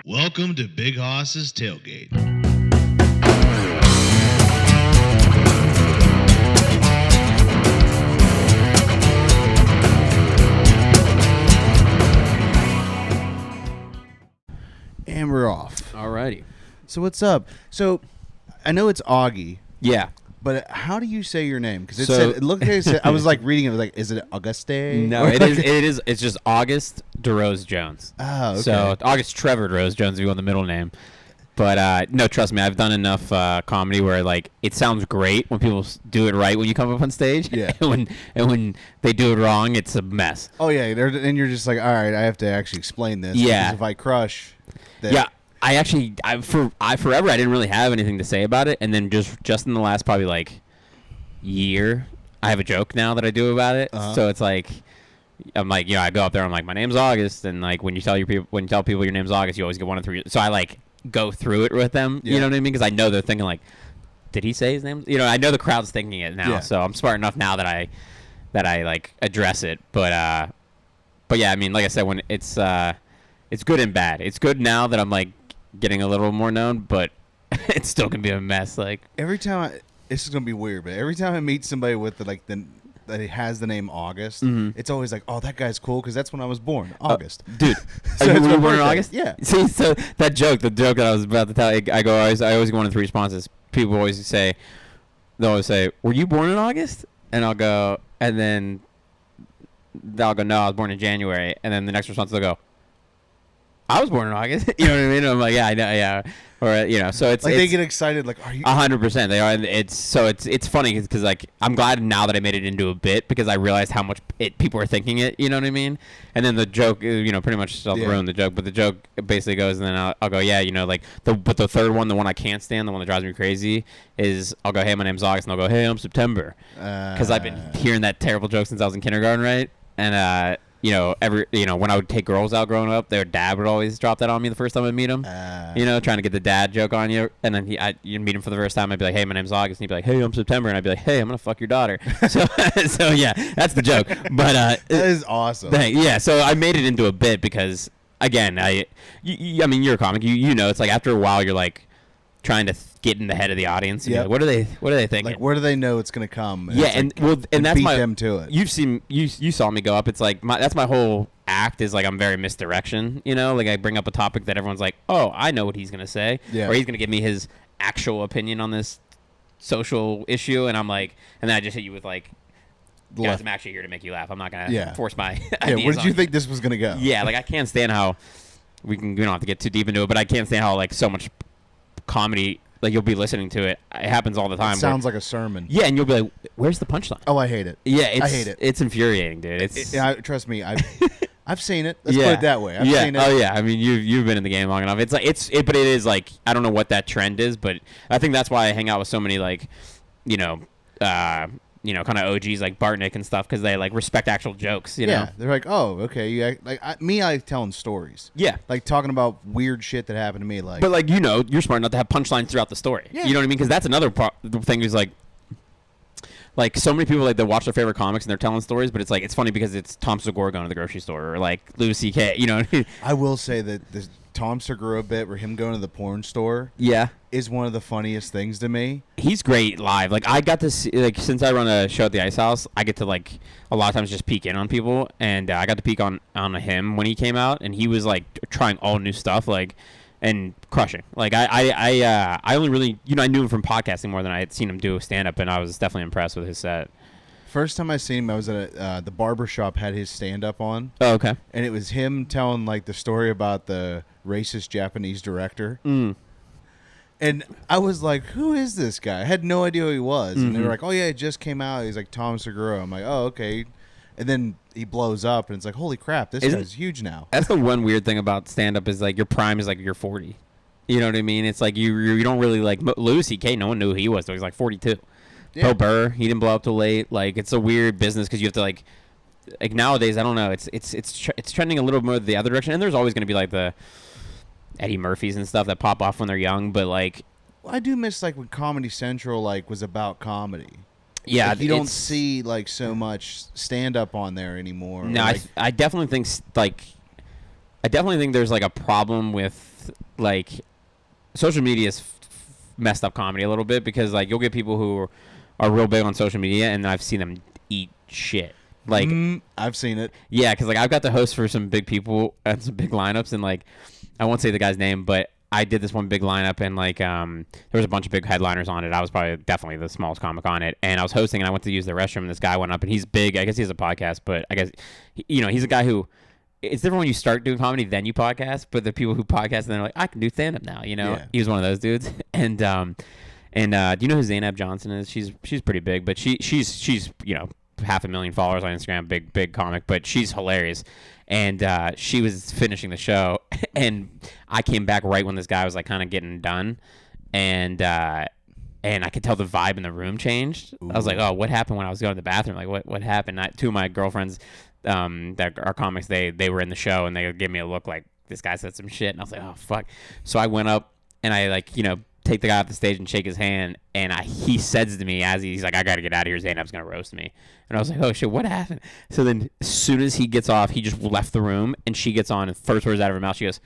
Welcome to Big Hoss's Tailgate. And we're off. Alrighty. So what's up? So I know it's Augie, Yeah. but how do you say your name? Because So- I was like reading it. I was like, is it Auguste? No, it is. It's just Auguste DeRose-Jones. Oh, okay. So August Trevor DeRose-Jones, if you want the middle name. But no, trust me, I've done enough comedy where like it sounds great when people do it right when you come up on stage. Yeah. and when they do it wrong, it's a mess. Oh yeah, and you're just like, all right, I have to actually explain this. Yeah. Because if I crush, then Yeah. I forever I didn't really have anything to say about it, and then just in the last probably like year, I have a joke now that I do about it. Uh-huh. So it's like I'm like, I go up there, I'm like, my name's August, and like when you tell people your name's August, you always get 1 of 3. So I like go through it with them, Yeah. you know what I mean? Because I know they're thinking like, did he say his name? I know the crowd's thinking it now, Yeah. so I'm smart enough now that I like address it. But yeah, I mean, like I said, when it's good and bad. It's good now that I'm like getting a little more known, but it still can be a mess. Like every time this is gonna be weird, but every time I meet somebody with that he has the name August, it's always like, oh, that guy's cool because that's when I was born, August. dude, So are it's you my born in birthday. August? Yeah. See, so the joke that I was about to tell, I always get 1 of 3 responses. People always say, were you born in August? And I'll go, and then they'll go, no, I was born in January. And then the next response they'll go, I was born in August. You know what I mean? I'm like, yeah, I know, yeah. Or so it's Like it's, they get excited, like, are you? 100%. They are. And it's funny because like I'm glad now that I made it into a bit because I realized how much people are thinking it. You know what I mean? And then the joke, pretty much I'll ruin the joke, but the joke basically goes, and then I'll go, yeah, like the third one, the one I can't stand, the one that drives me crazy, is I'll go, hey, my name's August, and I'll go, hey, I'm September, because I've been hearing that terrible joke since I was in kindergarten, right? And when I would take girls out growing up, their dad would always drop that on me the first time I meet him. Trying to get the dad joke on you, and then you meet him for the first time. I'd be like, "Hey, my name's August," and he'd be like, "Hey, I'm September," and I'd be like, "Hey, I'm gonna fuck your daughter." So yeah, that's the joke. But that is awesome. yeah. So I made it into a bit because again, I mean, you're a comic. It's like after a while, you're like trying to get in the head of the audience. And Yep. like, what are they thinking? Like, where do they know it's gonna come? Yeah, it's and that's beat my them to it. You saw me go up. It's like that's my whole act is like I'm very misdirection. Like I bring up a topic that everyone's like, oh, I know what he's gonna say, or he's gonna give me his actual opinion on this social issue, and I'm like, and then I just hit you with like, guys, I'm actually here to make you laugh. I'm not gonna force my ideas where did you on think this was gonna go? Yeah, like I can't stand how we don't have to get too deep into it, but I can't stand how like so much comedy. Like you'll be listening to it. It happens all the time. It sounds like a sermon. Yeah, and you'll be like, "Where's the punchline?" Oh, I hate it. Yeah, I hate it. It's infuriating, dude. It's Trust me, I've seen it. Let's put it that way. I've seen it. Oh yeah. I mean, you've been in the game long enough. It's like but it is like I don't know what that trend is, but I think that's why I hang out with so many like, kind of OGs like Bartnick and stuff because they like respect actual jokes. You know? They're like, oh, okay. I like telling stories. Yeah. Like talking about weird shit that happened to me. Like, But like you're smart enough to have punchlines throughout the story. Yeah. You know what I mean? Because that's another thing is like so many people like they watch their favorite comics and they're telling stories, but it's like it's funny because it's Tom Segura going to the grocery store or like Louis C.K. You know what I mean? I will say that the Tom Segura bit where him going to the porn store Yeah. is one of the funniest things to me. He's great live. Like I got to see, like since I run a show at the Ice House, I get to like a lot of times just peek in on people, and I got to peek on him when he came out, and he was like trying all new stuff, like and crushing. Like I only really I knew him from podcasting more than I had seen him do stand up, and I was definitely impressed with his set. First time I seen him, I was at the barber shop had his stand up on. Oh, okay. And it was him telling like the story about the racist Japanese director. And I was like, who is this guy? I had no idea who he was. And they were like, oh yeah, it just came out. He's like Tom Segura. I'm like, oh, okay. And then he blows up and it's like, holy crap, this guy's huge now. That's the one weird thing about stand up is like your prime is like you're 40. You know what I mean? It's like you don't really like Louis C.K. No one knew who he was. So he's like 42. Yeah. Bill Burr, he didn't blow up till late. Like it's a weird business because you have to like nowadays I don't know. It's trending a little more the other direction, and there's always going to be like the Eddie Murphys and stuff that pop off when they're young. But like, I do miss like when Comedy Central like was about comedy. Yeah, like, you don't see like so much stand up on there anymore. No, like, I definitely think there's like a problem with like social media is messed up comedy a little bit because like you'll get people who are real big on social media and I've seen them eat shit. Like I've seen it. Yeah, because like I've got to host for some big people and some big lineups, and like I won't say the guy's name, but I did this one big lineup, and like there was a bunch of big headliners on it. I was definitely the smallest comic on it, and I was hosting, and I went to use the restroom, and this guy went up, and he's big. I guess he has a podcast, but I guess he's a guy who. It's different when you start doing comedy then you podcast, but the people who podcast and they're like, I can do stand up now. Yeah. He was one of those dudes, and do you know who Zainab Johnson is? She's pretty big, but she's 500,000 followers on Instagram, big comic, but she's hilarious. And she was finishing the show, and I came back right when this guy was like kind of getting done, and I could tell the vibe in the room changed. Ooh. I was like, oh, what happened when I was going to the bathroom? Like, what happened? Two of my girlfriends that are comics, they were in the show, and they gave me a look like this guy said some shit, and I was like, oh fuck. So I went up and I take the guy off the stage and shake his hand, and he says to me as he's like, I gotta get out of here, Zainab's gonna roast me. And I was like, oh shit, what happened? So then as soon as he gets off, he just left the room, and she gets on, and first words out of her mouth, she goes,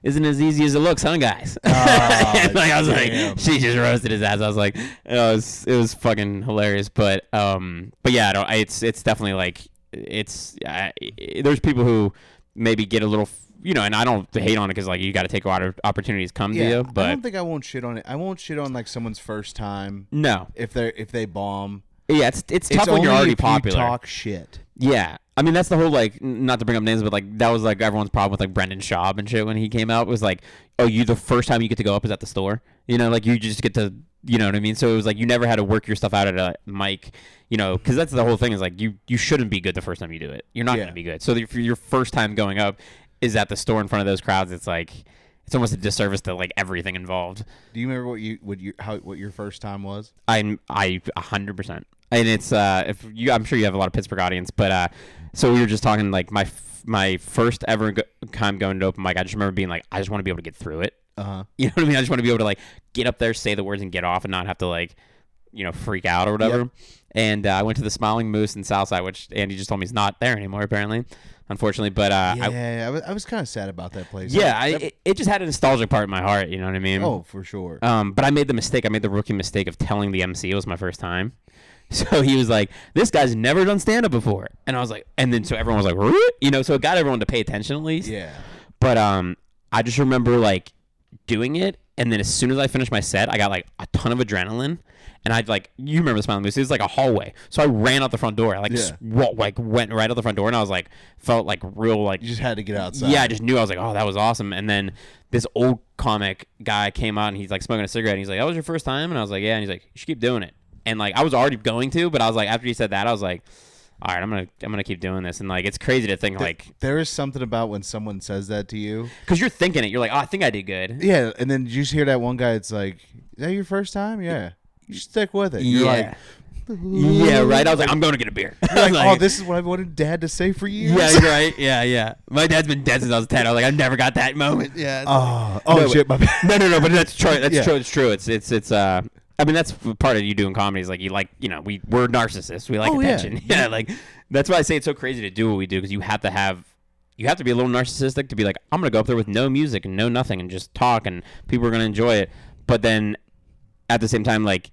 isn't as easy as it looks, huh, guys? And I was like, she just roasted his ass. I was like, it was fucking hilarious. But yeah, it's definitely like there's people who maybe get a little. And I don't hate on it because like you got to take a lot of opportunities come to you. But I don't think I won't shit on it. I won't shit on like someone's first time. No, if they bomb. Yeah, it's tough when you're already popular. You talk shit. Yeah, I mean that's the whole like not to bring up names, but like that was like everyone's problem with like Brendan Schaub and shit when he came out. It was like, oh, the first time you get to go up is at the store. Like you just get to, you know what I mean? So it was like you never had to work your stuff out at a mic. Because that's the whole thing is like you shouldn't be good the first time you do it. You're not going to be good. So if your first time going up is at the store in front of those crowds, it's like it's almost a disservice to like everything involved. Do you remember what your first time was? I 100%. And it's I'm sure you have a lot of Pittsburgh audience, but so we were just talking like my first ever time going to open mic. I just remember being like, I just want to be able to get through it. You know what I mean? I just want to be able to like get up there, say the words, and get off, and not have to like freak out or whatever. Yep. And I went to the Smiling Moose in Southside, which Andy just told me is not there anymore, apparently, unfortunately. But I was kind of sad about that place. Yeah, it just had a nostalgic part in my heart. You know what I mean? Oh, for sure. But I made the rookie mistake of telling the MC it was my first time. So he was like, this guy's never done stand-up before. And I was like, and then so everyone was like, what? So it got everyone to pay attention at least. Yeah. But I just remember like doing it, and then as soon as I finished my set, I got like a ton of adrenaline. And I'd like, you remember the Smiling Moose? It was like a hallway. So I ran out the front door. I went right out the front door, and I was like, felt like real like. You just had to get outside. Yeah, I just knew. I was like, oh, that was awesome. And then this old comic guy came out, and he's like smoking a cigarette. And he's like, that was your first time? And I was like, yeah. And he's like, you should keep doing it. And like I was already going to, but I was like, after he said that, I was like, all right, I'm gonna keep doing this. And like it's crazy to think like there is something about when someone says that to you, because you're thinking it. You're like, oh, I think I did good. Yeah, and then you just hear that one guy. It's like, is that your first time? Yeah. You should stick with it. You're like, yeah, right. I was like, I'm going to get a beer. Like, oh, this is what I wanted Dad to say for years. Yeah, you're right. Yeah. My dad's been dead since I was 10. I was like, I never got that moment. Yeah. Shit, my bad. No, but that's true. That's true. It's true. It's I mean, that's part of you doing comedy is like we're narcissists. We like attention. Yeah, like that's why I say it's so crazy to do what we do, because you have to be a little narcissistic to be like, I'm gonna go up there with no music and no nothing and just talk, and people are gonna enjoy it. But then at the same time, like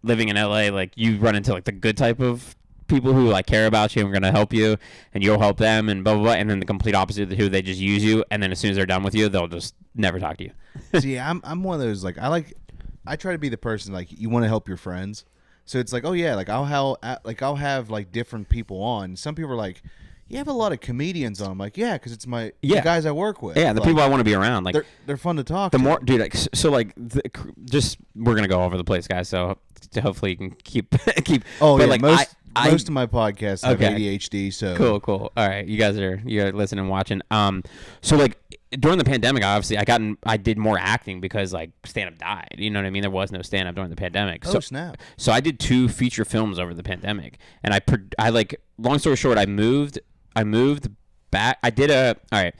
living in LA, like you run into like the good type of people who like care about you and are gonna help you, and you'll help them, and blah blah blah. And then the complete opposite, who they just use you, and then as soon as they're done with you, they'll just never talk to you. See, I'm one of those like I try to be the person like you want to help your friends. So it's like, oh yeah, like I'll have like different people on. Some people are like, you have a lot of comedians on. I'm like, yeah, because it's the guys I work with. Yeah, the people I want to be around. Like they're fun to talk. The to. More, dude, like so, like just we're gonna go over the place, guys. So hopefully you can keep. Oh but yeah, like, most of my podcasts have ADHD. So cool. All right, you guys are listening and watching. So like during the pandemic, I did more acting because like stand up died. You know what I mean? There was no stand up during the pandemic. Oh snap! So I did 2 feature films over the pandemic, and I like long story short, I moved back. I did all right.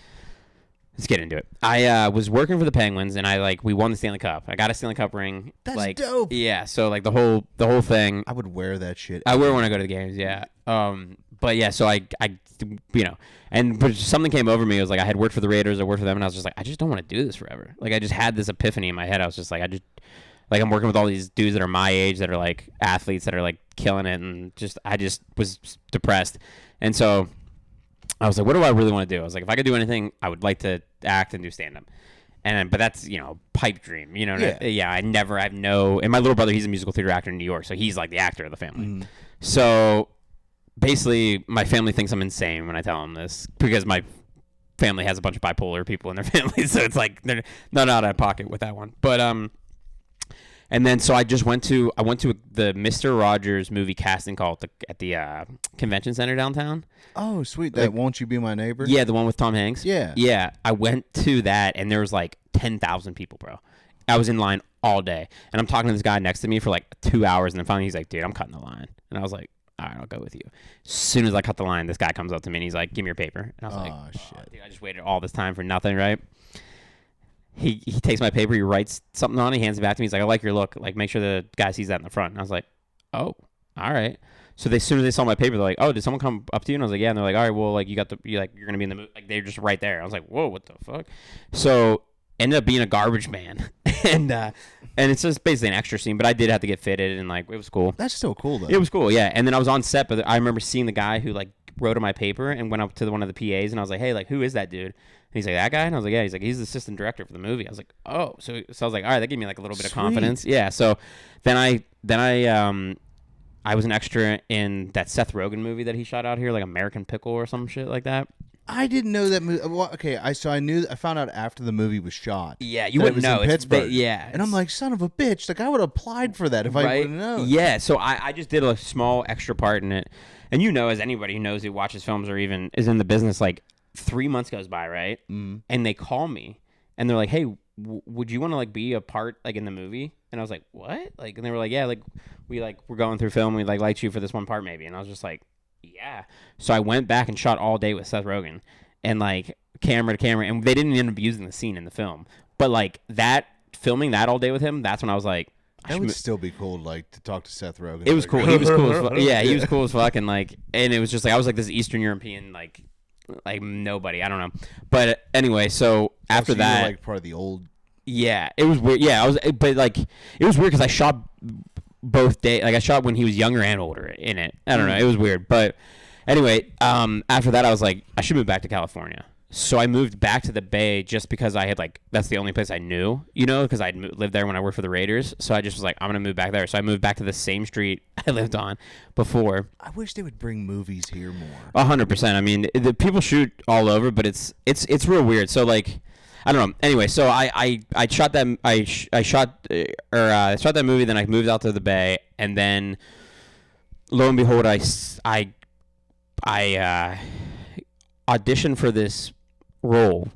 Let's get into it. I was working for the Penguins, and we won the Stanley Cup. I got a Stanley Cup ring. That's dope. Yeah, so the whole thing. I would wear that shit. I wear it when I go to the games. Yeah. But yeah, so I but something came over me. It was like I had worked for the Raiders. I worked for them, and I was just like, I just don't want to do this forever. Like I just had this epiphany in my head. I was just like, I'm working with all these dudes that are my age, that are like athletes, that are like killing it, and I just was depressed, and so. I was like, what do I really want to do? I was like, if I could do anything, I would like to act and do stand-up. But that's, pipe dream, Yeah, and my little brother, he's a musical theater actor in New York, so he's like the actor of the family. Mm. So basically, my family thinks I'm insane when I tell them this, because my family has a bunch of bipolar people in their family, so it's like, they're not out of pocket with that one. But, and then, so I went to the Mr. Rogers movie casting call at the convention center downtown. Oh, sweet. That Won't You Be My Neighbor? Yeah, the one with Tom Hanks. Yeah. Yeah, I went to that, and there was like 10,000 people, bro. I was in line all day, and I'm talking to this guy next to me for like 2 hours, and then finally he's like, dude, I'm cutting the line. And I was like, all right, I'll go with you. As soon as I cut the line, this guy comes up to me, and he's like, give me your paper. And I was like, shit. Dude, I just waited all this time for nothing, right? He takes my paper, he writes something on it, he hands it back to me. He's like, I like your look. Like, make sure the guy sees that in the front. And I was like, oh, all right. So as soon as they saw my paper, they're like, oh, did someone come up to you? And I was like, yeah. And they're like, all right, well, like, you're going to be in the movie. Like, they're just right there. I was like, whoa, what the fuck? So ended up being a garbage man. and it's just basically an extra scene, but I did have to get fitted, and like, it was cool. That's still cool, though. It was cool, yeah. And then I was on set, but I remember seeing the guy who like wrote on my paper and went up to one of the PAs, and I was like, hey, like, who is that dude? And he's like, that guy? And I was like, yeah. He's like, he's the assistant director for the movie. I was like, oh. So I was like, all right, that gave me like a little bit of confidence. Yeah. So then I was an extra in that Seth Rogen movie that he shot out here, like American Pickle or some shit like that. I didn't know that movie. Well, okay, I found out after the movie was shot. Yeah, you wouldn't know. In Pittsburgh. Yeah. And I'm like, son of a bitch. Like, I would have applied for that if I would have known. Yeah, so I just did a small extra part in it. And as anybody who knows, who watches films or even is in the business, like 3 months goes by, right? Mm. And they call me and they're like, hey, would you want to like be a part like in the movie? And I was like, what? Like, and they were like, yeah, like we're going through film. We like liked you for this one part maybe. And I was just like, yeah. So I went back and shot all day with Seth Rogen and like camera to camera, and they didn't end up using the scene in the film. But like filming that all day with him, that's when I was like, that would still be cool, like, to talk to Seth Rogen. It was cool. He was cool as fuck. Yeah, he was cool as fuck, and like, and it was just like I was like this Eastern European like nobody. I don't know. But anyway, so after that, you were like part of the old. Yeah, it was weird. Yeah, but like it was weird because I shot both days. Like I shot when he was younger and older in it. I don't know. It was weird. But anyway, after that, I was like, I should move back to California. So I moved back to the Bay just because I had that's the only place I knew, because I'd lived there when I worked for the Raiders. So I just was like, I'm going to move back there. So I moved back to the same street I lived on before. I wish they would bring movies here more. 100%. I mean, the people shoot all over, but it's real weird. So like, I don't know. Anyway, so I shot that I shot that movie. Then I moved out to the Bay, and then lo and behold, I auditioned for this role,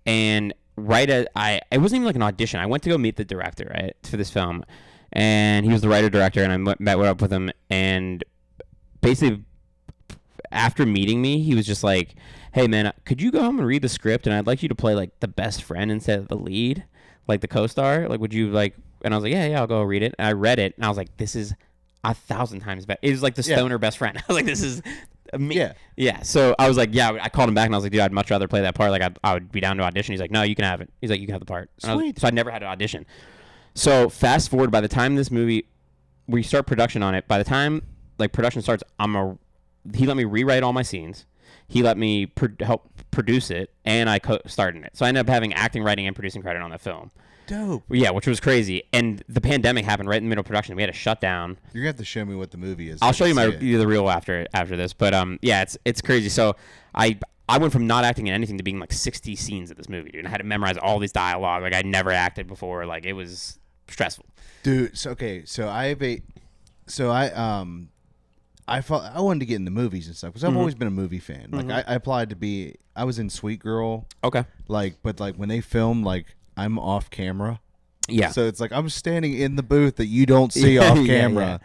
and it wasn't even like an audition. I went to go meet the director, right, for this film, and he was the writer director, and I met up with him, and basically after meeting me, he was just like, hey man, could you go home and read the script, and I'd like you to play like the best friend instead of the lead, like the co-star, like would you like? And I was like, yeah, I'll go read it. And I read it, and I was like, this is 1,000 times better. It was like the stoner best friend. I was like, this is me. Yeah. So I was like, yeah, I called him back and I was like, dude, I'd much rather play that part. Like I would be down to audition. He's like, no, you can have it. He's like, you can have the part. Sweet. So I never had to audition. So fast forward, by the time this movie, we start production on it, by the time like production starts, he let me rewrite all my scenes. He let me help produce it, and I starred in it. So I ended up having acting, writing, and producing credit on the film. Dope. Yeah, which was crazy. And the pandemic happened right in the middle of production. We had to shut down. You're gonna have to show me what the movie is. I'll show you the reel after this. But yeah, it's crazy. So I went from not acting in anything to being like 60 scenes of this movie, dude. And I had to memorize all these dialogue. Like I'd never acted before. Like it was stressful. Dude, so I wanted to get into movies and stuff because I've always been a movie fan. Like I applied to be. I was in Sweet Girl. Okay. But when they film, like I'm off camera. Yeah. So it's like I'm standing in the booth that you don't see off camera.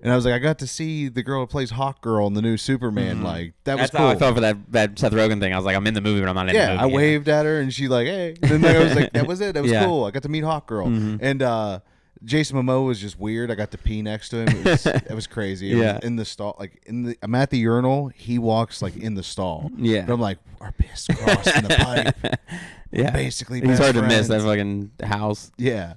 And I was like, I got to see the girl who plays Hawk Girl in the new Superman. Like, that was That's cool. how I felt for that Seth Rogen thing. I was like, I'm in the movie, but I'm not in the movie. Yeah, I waved at her, and she like, hey. And then I was like, that was it. That was cool. I got to meet Hawk Girl. And Jason Momoa was just weird. I got to pee next to him. It was crazy. It was in the stall. Like, I'm at the urinal. He walks, like, in the stall. Yeah. But I'm like, our piss crossed in the pipe. Yeah. Basically, he's hard friends. to miss that fucking house. Yeah.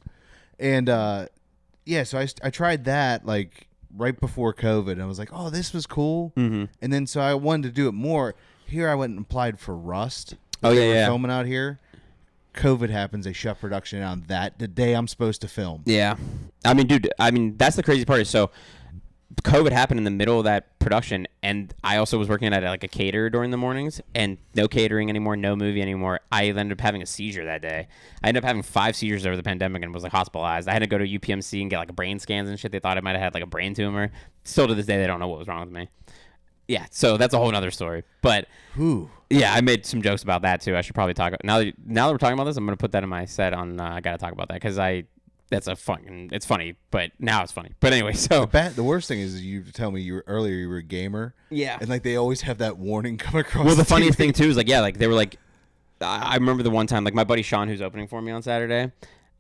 And, so I tried that, like, right before COVID, and I was like, oh, this was cool. And then so I wanted to do it more. Here I went and applied for Rust. They were filming out here. COVID happens, they shut production down the day I'm supposed to film. Yeah. I mean, dude, that's the crazy part. So COVID happened in the middle of that production, and I also was working at like a caterer during the mornings, and no catering anymore, no movie anymore. I ended up having a seizure that day. I ended up having 5 seizures over the pandemic and was like hospitalized. I had to go to UPMC and get like brain scans and shit. They thought I might have had like a brain tumor. Still to this day, they don't know what was wrong with me. Yeah, so that's a whole other story. But yeah, I made some jokes about that too. I should probably talk. Now that we're talking about this, I'm gonna put that in my set on. I gotta talk about that because it's funny, but now it's funny. But anyway, so the worst thing is you tell me you were a gamer. Yeah, and like they always have that warning come across. Well, the funniest thing too is like they were like, I remember the one time like my buddy Sean, who's opening for me on Saturday,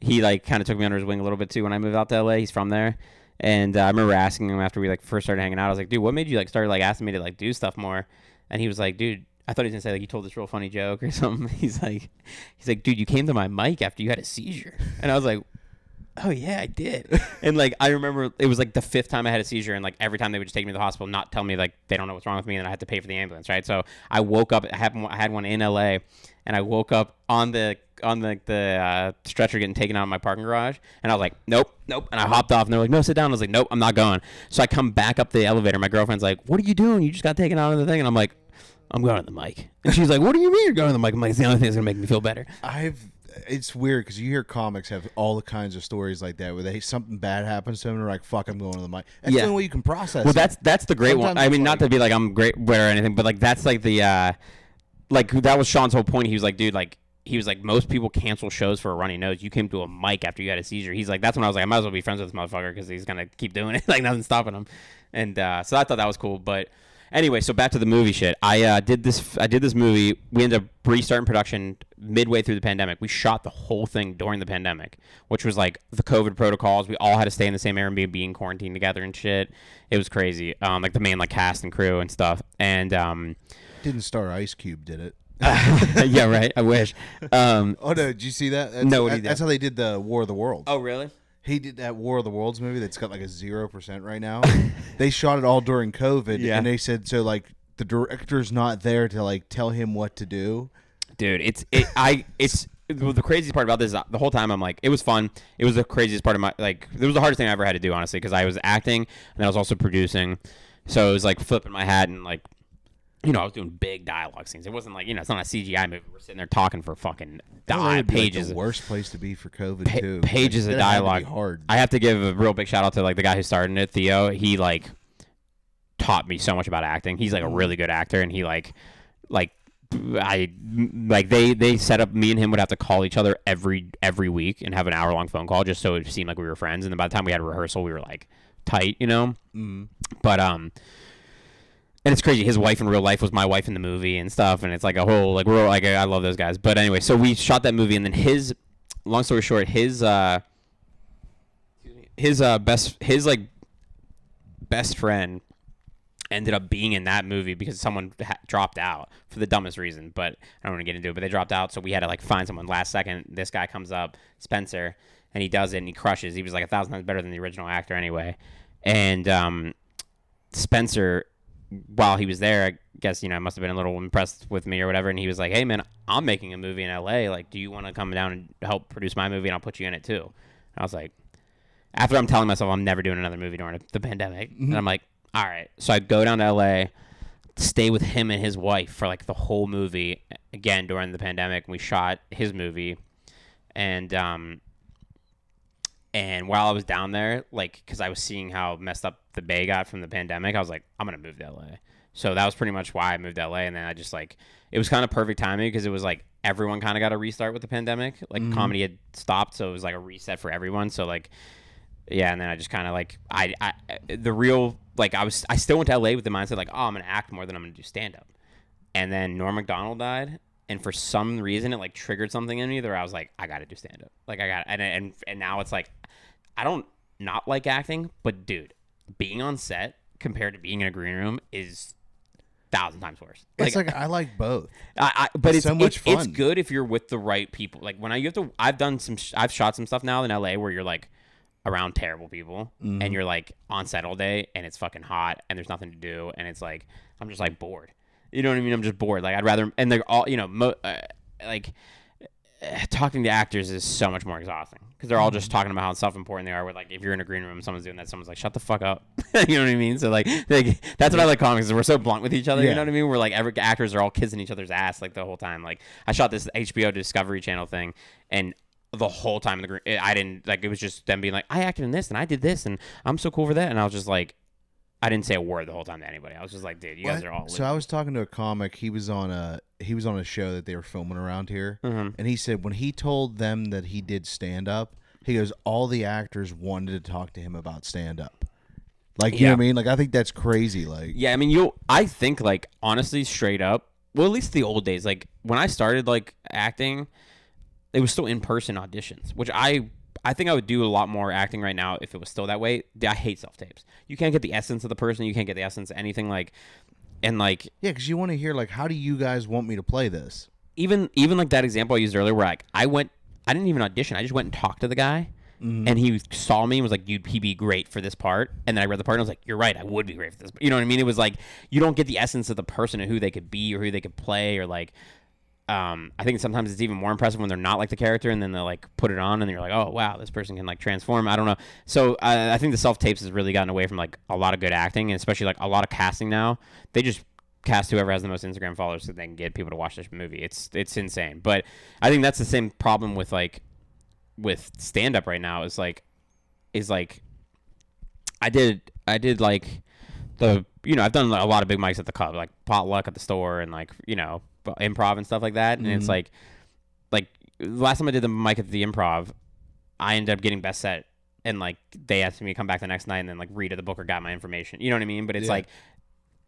he like kind of took me under his wing a little bit too when I moved out to LA. He's from there. And I remember asking him after we like first started hanging out. I was like, dude, what made you like start like asking me to like do stuff more? And he was like, dude, I thought he was gonna say like you told this real funny joke or something. He's like, dude, you came to my mic after you had a seizure. And I was like, oh yeah, I did. And like I remember it was like the 5th time I had a seizure, and like every time they would just take me to the hospital, not tell me like they don't know what's wrong with me, and I had to pay for the ambulance, right? So I woke up. I had one in LA, and I woke up on the stretcher getting taken out of my parking garage, and I was like, nope, and I hopped off, and they're like, no, sit down. I was like, nope, I'm not going. So I come back up the elevator. My girlfriend's like, what are you doing? You just got taken out of the thing. And I'm like, I'm going to the mic. And she's like, what do you mean you're going to the mic? I'm like, it's the only thing that's gonna make me feel better. It's weird because you hear comics have all the kinds of stories like that where something bad happens to them and they're like, fuck, I'm going to the mic. That's the only way you can process it. Well, that's the great one. I mean, not to be like I'm great or anything, but like that's like the like that was Sean's whole point. He was like, dude, like he was like, most people cancel shows for a runny nose. You came to a mic after you had a seizure. He's like, that's when I was like, I might as well be friends with this motherfucker because he's gonna keep doing it. Like nothing's stopping him. And so I thought that was cool. But anyway, so back to the movie shit. I did this movie. We ended up restarting production midway through the pandemic. We shot the whole thing during the pandemic, which was like the COVID protocols. We all had to stay in the same Airbnb, being quarantined together and shit. It was crazy. Like the main like cast and crew and stuff. And didn't star Ice Cube, did it? Yeah, right. I wish. Oh no, did you see that? That's how they did the War of the Worlds. Oh really? He did that War of the Worlds movie that's got like a 0% right now. They shot it all during COVID, and they said so like the director's not there to like tell him what to do. Dude, it's the craziest part about this is the whole time I'm like, it was fun. It was the craziest part of my like. It was the hardest thing I ever had to do, honestly, because I was acting and I was also producing, so it was like flipping my hat and like. You know, I was doing big dialogue scenes. It wasn't like, you know, it's not a CGI movie. We're sitting there talking for fucking pages. Like the worst place to be for COVID too. Pages of dialogue. Hard. I have to give a real big shout out to like the guy who started it, Theo. He like taught me so much about acting. He's like a really good actor, and he they set up, me and him would have to call each other every week and have an hour-long phone call just so it seemed like we were friends. And then by the time we had a rehearsal, we were like tight, you know. But and it's crazy. His wife in real life was my wife in the movie and stuff, and it's like a whole like real like I love those guys. But anyway, so we shot that movie, and then long story short, his best friend ended up being in that movie because someone dropped out for the dumbest reason. But I don't want to get into it. But they dropped out, so we had to like find someone last second. This guy comes up, Spencer, and he does it and he crushes. He was like 1,000 times better than the original actor anyway. And Spencer, while he was there, I guess, you know, I must have been a little impressed with me or whatever. And he was like, hey, man, I'm making a movie in LA. Like, do you want to come down and help produce my movie and I'll put you in it too? And I was like, after I'm telling myself I'm never doing another movie during the pandemic. And I'm like, all right. So I go down to LA, stay with him and his wife for like the whole movie again during the pandemic. We shot his movie. And while I was down there, like, because I was seeing how messed up the Bay got from the pandemic, I was like, I'm going to move to LA. So that was pretty much why I moved to LA. And then I just, like, it was kind of perfect timing because it was, like, everyone kind of got a restart with the pandemic. Like, comedy had stopped, so it was, like, a reset for everyone. So, like, yeah, and then I just kind of like the real like I still went to LA with the mindset like, oh, I'm gonna act more than I'm gonna do stand up. And then Norm Macdonald died, and for some reason it like triggered something in me that I was like, I gotta do stand up. Like I got and now it's like I don't not like acting, but dude, being on set compared to being in a green room is 1,000 times worse. It's like I like both. But it's so much fun. It's good if you're with the right people. Like when I've shot some stuff now in LA where you're like around terrible people and you're like on set all day and it's fucking hot and there's nothing to do and it's like I'm just like bored. You know what I mean? I'm just bored. Like I'd rather, and they're all, you know, talking to actors is so much more exhausting because they're all just talking about how self-important they are. Where like if you're in a green room, someone's doing that, someone's like, "Shut the fuck up," you know what I mean? So like that's what I like comics is we're so blunt with each other. Yeah. You know what I mean? We're like every actors are all kissing each other's ass like the whole time. Like I shot this HBO Discovery Channel thing, and the whole time I didn't like it was just them being like, "I acted in this and I did this and I'm so cool for that," and I was just like. I didn't say a word the whole time to anybody. I was just like, dude, you guys are all. So I was talking to a comic. He was on a show that they were filming around here, and he said when he told them that he did stand up, he goes, all the actors wanted to talk to him about stand up. Like you know what I mean? Like I think that's crazy. Like yeah, I mean I think like honestly, straight up. Well, at least the old days. Like when I started like acting, it was still in person auditions, which I think I would do a lot more acting right now if it was still that way. I hate self-tapes. You can't get the essence of the person. You can't get the essence of anything like, and like. Yeah, because you want to hear like, how do you guys want me to play this? Even like that example I used earlier where like I didn't even audition. I just went and talked to the guy and he saw me and was like, he'd be great for this part. And then I read the part and I was like, you're right. I would be great for this. You know what I mean? It was like, you don't get the essence of the person and who they could be or who they could play or like. I think sometimes it's even more impressive when they're not like the character and then they'll like put it on and you're like, oh wow, this person can like transform. I don't know. So I think the self-tapes has really gotten away from like a lot of good acting and especially like a lot of casting now. They just cast whoever has the most Instagram followers so they can get people to watch this movie. It's insane. But I think that's the same problem with like with stand-up right now is like I did like the, you know, I've done a lot of big mics at the club, like potluck at the store and like, you know, Improv and stuff like that. And it's like last time I did the mic at the Improv, I ended up getting best set and like they asked me to come back the next night and then like read the book or got my information. You know what I mean? But it's like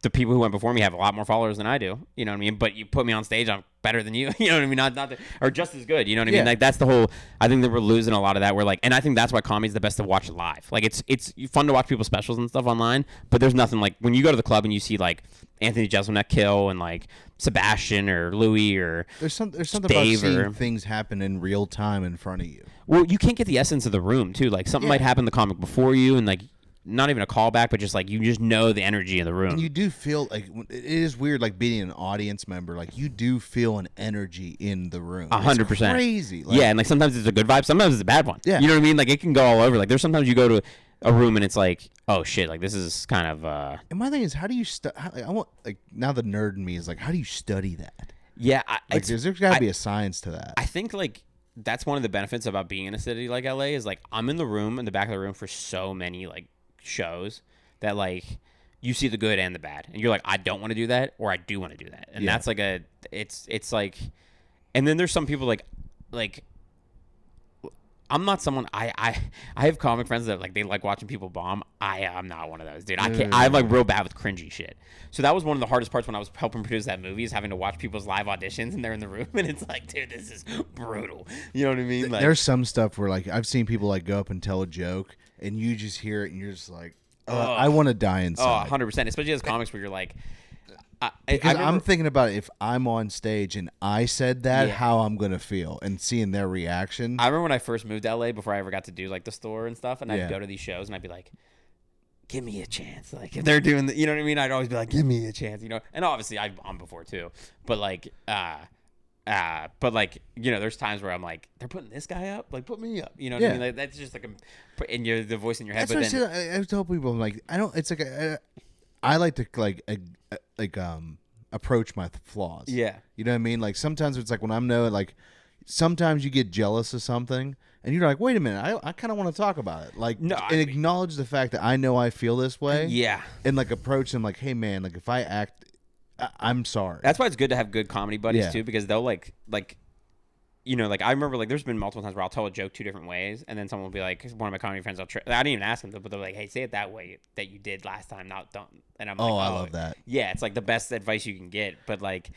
the people who went before me have a lot more followers than I do. You know what I mean? But you put me on stage, I'm better than you. You know what I mean? Not or just as good. You know what I mean? Like that's the whole. I think that we're losing a lot of that. We're like, and I think that's why comedy's the best to watch live. Like it's fun to watch people's specials and stuff online, but there's nothing like when you go to the club and you see like Anthony Jeselnik kill and like Sebastian or Louis or there's something Dave about seeing things happen in real time in front of you. Well, you can't get the essence of the room too. Like something might happen in the comic before you, and like. Not even a callback, but just like you just know the energy of the room. And you do feel like it is weird, like being an audience member. Like you do feel an energy in the room. 100%. Crazy. Like, yeah, and like sometimes it's a good vibe, sometimes it's a bad one. Yeah, you know what I mean. Like it can go all over. Like there's sometimes you go to a room and it's like, oh shit, like this is kind of. And my thing is, how do you I want like now the nerd in me is like, how do you study that? Yeah, like there's got to be a science to that. I think like that's one of the benefits about being in a city like LA is like I'm in the back of the room for so many like shows that like you see the good and the bad and you're like I don't want to do that or I do want to do that and that's like it's like and then there's some people like I'm not someone I have comic friends that like they like watching people bomb. I'm not one of those, dude. I can't. I'm like real bad with cringy shit. So that was one of the hardest parts when I was helping produce that movie is having to watch people's live auditions and they're in the room and it's like, dude, this is brutal. You know what I mean? Like, there's some stuff where like I've seen people like go up and tell a joke and you just hear it and you're just like, I want to die inside. 100%. Especially as comics where you're like, I'm thinking about if I'm on stage and I said that, how I'm gonna feel, and seeing their reaction. I remember when I first moved to LA before I ever got to do like the store and stuff, and I'd go to these shows and I'd be like, "Give me a chance!" Like if they're doing the, you know what I mean? I'd always be like, "Give me a chance," you know. And obviously I've bombed before too, but like, you know, there's times where I'm like, they're putting this guy up, like put me up, you know what I mean? Like, that's just like in your the voice in your head. That's but what then I tell people, I'm like, I don't. It's like I like to approach my flaws. Yeah. You know what I mean? Like sometimes it's like when I'm like sometimes you get jealous of something and you're like, wait a minute, I kind of want to talk about it. Like acknowledge the fact that I know I feel this way. Yeah. And like approach them like, hey man, like if I act, I'm sorry. That's why it's good to have good comedy buddies too, because they'll like you know, like I remember like there's been multiple times where I'll tell a joke 2 different ways, and then someone will be like, one of my comedy friends, I didn't even ask them, but they're like, hey, say it that way that you did last time, not don't. And I'm like, I love that. Yeah, it's like the best advice you can get, but like.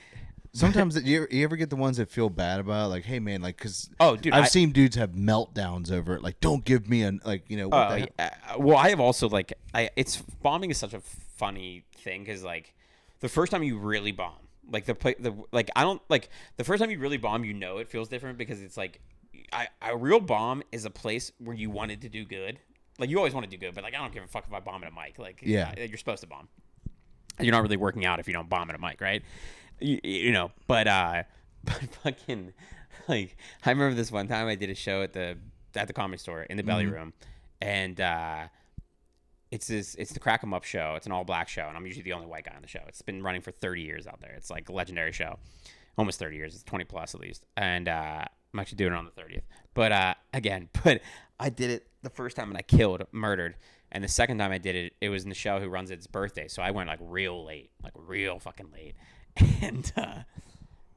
Sometimes you ever get the ones that feel bad about it? Like, hey man, like, because dude, I've seen dudes have meltdowns over it. Like, don't give me what the hell? Well, I have also like it's bombing is such a funny thing because like the first time you really bomb. Like the first time you really bomb, you know it feels different because it's like a real bomb is a place where you wanted to do good. Like you always want to do good, but like I don't give a fuck if I bomb at a mic. Like you're supposed to bomb. You're not really working out if you don't bomb at a mic, right? You know, but fucking like I remember this one time I did a show at the Comedy Store in the Belly Room, and it's the Crack 'em Up show. It's an all black show, and I'm usually the only white guy on the show. It's been running for 30 years out there. It's like a legendary show, almost 30 years. It's 20 plus at least, and I'm actually doing it on the 30th. But I did it the first time and I murdered, and the second time I did it, it was in the show who runs its birthday. So I went like real late, like real fucking late, and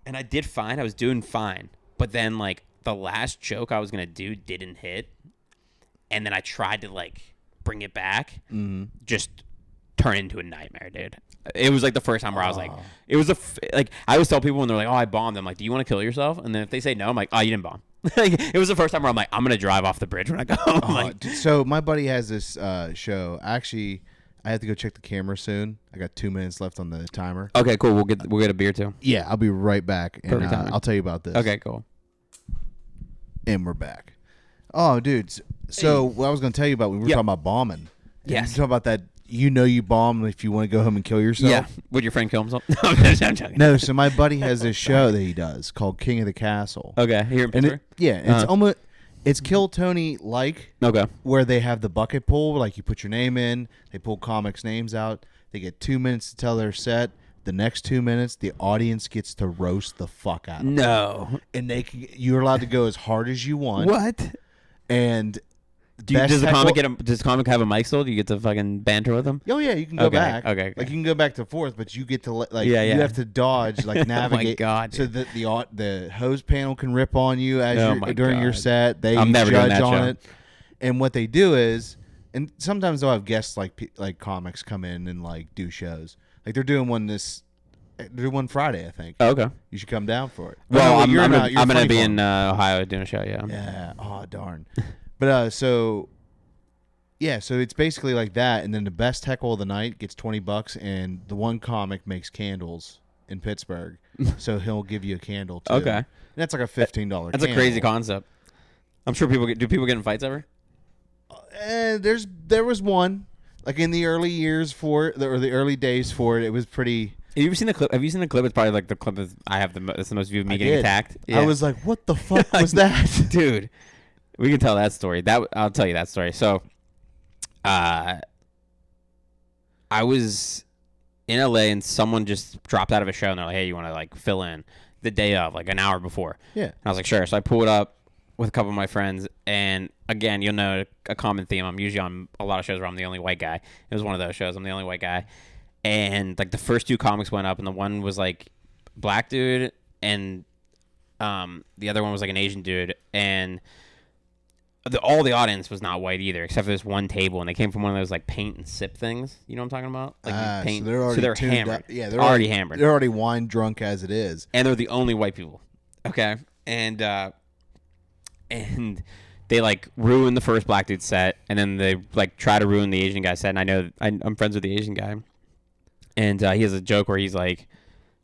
I did fine. I was doing fine, but then like the last joke I was gonna do didn't hit, and then I tried to like bring it back, just turn into a nightmare, dude. It was like the first time where I was like, it was like I always tell people when they're like, oh, I bombed. I'm like, do you want to kill yourself? And then if they say no, I'm like, oh, you didn't bomb. Like it was the first time where I'm like, I'm gonna drive off the bridge when I go home. Like, so my buddy has this show. Actually, I have to go check the camera soon. I got 2 minutes left on the timer. Okay, cool. We'll get a beer too. Yeah, I'll be right back, and I'll tell you about this. Okay, cool. And we're back. Oh, dude. So what I was going to tell you about when we were talking about bombing. Yes. You talking about that. You bomb if you want to go home and kill yourself. Yeah. Would your friend kill himself? No, I'm joking. No. So my buddy has this show that he does called King of the Castle. Okay. Here in Pittsburgh. It's almost Kill Tony like. Okay. Where they have the bucket pool, like you put your name in, they pull comics' names out. They get 2 minutes to tell their set. The next 2 minutes, the audience gets to roast the fuck out of them. No. And you're allowed to go as hard as you want. What? And does the comic have a mic still? Do you get to fucking banter with them? Oh yeah, you can go back. Okay. Like you can go back to fourth, but you get to you have to dodge, like navigate. Oh my God, so that the host panel can rip on you during your set. They I'm never doing judge that on show. it. And what they do is, and sometimes they'll have guests like comics come in and like do shows. Like they're doing one Friday, I think. Oh, okay. You should come down for it. Well, I'm gonna be in Ohio doing a show. Yeah. Yeah. Oh darn. But so it's basically like that, and then the best heckle of the night gets $20, and the one comic makes candles in Pittsburgh, so he'll give you a candle too. Okay. And that's like a $15. That's a crazy concept. I'm sure do people get in fights ever? There was one like in the early years for it, or the early days for it. It was pretty. Have you ever seen the clip? It's probably like the clip that I have that's the most view of me getting attacked. Yeah. I was like, what the fuck was that, dude? We can tell that story. I'll tell you that story. So, I was in LA and someone just dropped out of a show and they're like, "Hey, you want to like fill in the day of, like an hour before?" Yeah. And I was like, "Sure." So I pulled up with a couple of my friends, and again, you'll know a common theme. I'm usually on a lot of shows where I'm the only white guy. It was one of those shows. I'm the only white guy, and like the first 2 comics went up, and the one was like black dude, and the other one was like an Asian dude, and all the audience was not white either, except for this one table, and they came from one of those like paint and sip things. You know what I'm talking about? Like you paint. So they're hammered. Yeah, they're already hammered. They're already wine drunk as it is, and they're the only white people. Okay, and they like ruin the first black dude set, and then they like try to ruin the Asian guy set. And I know I'm friends with the Asian guy, and he has a joke where he's like,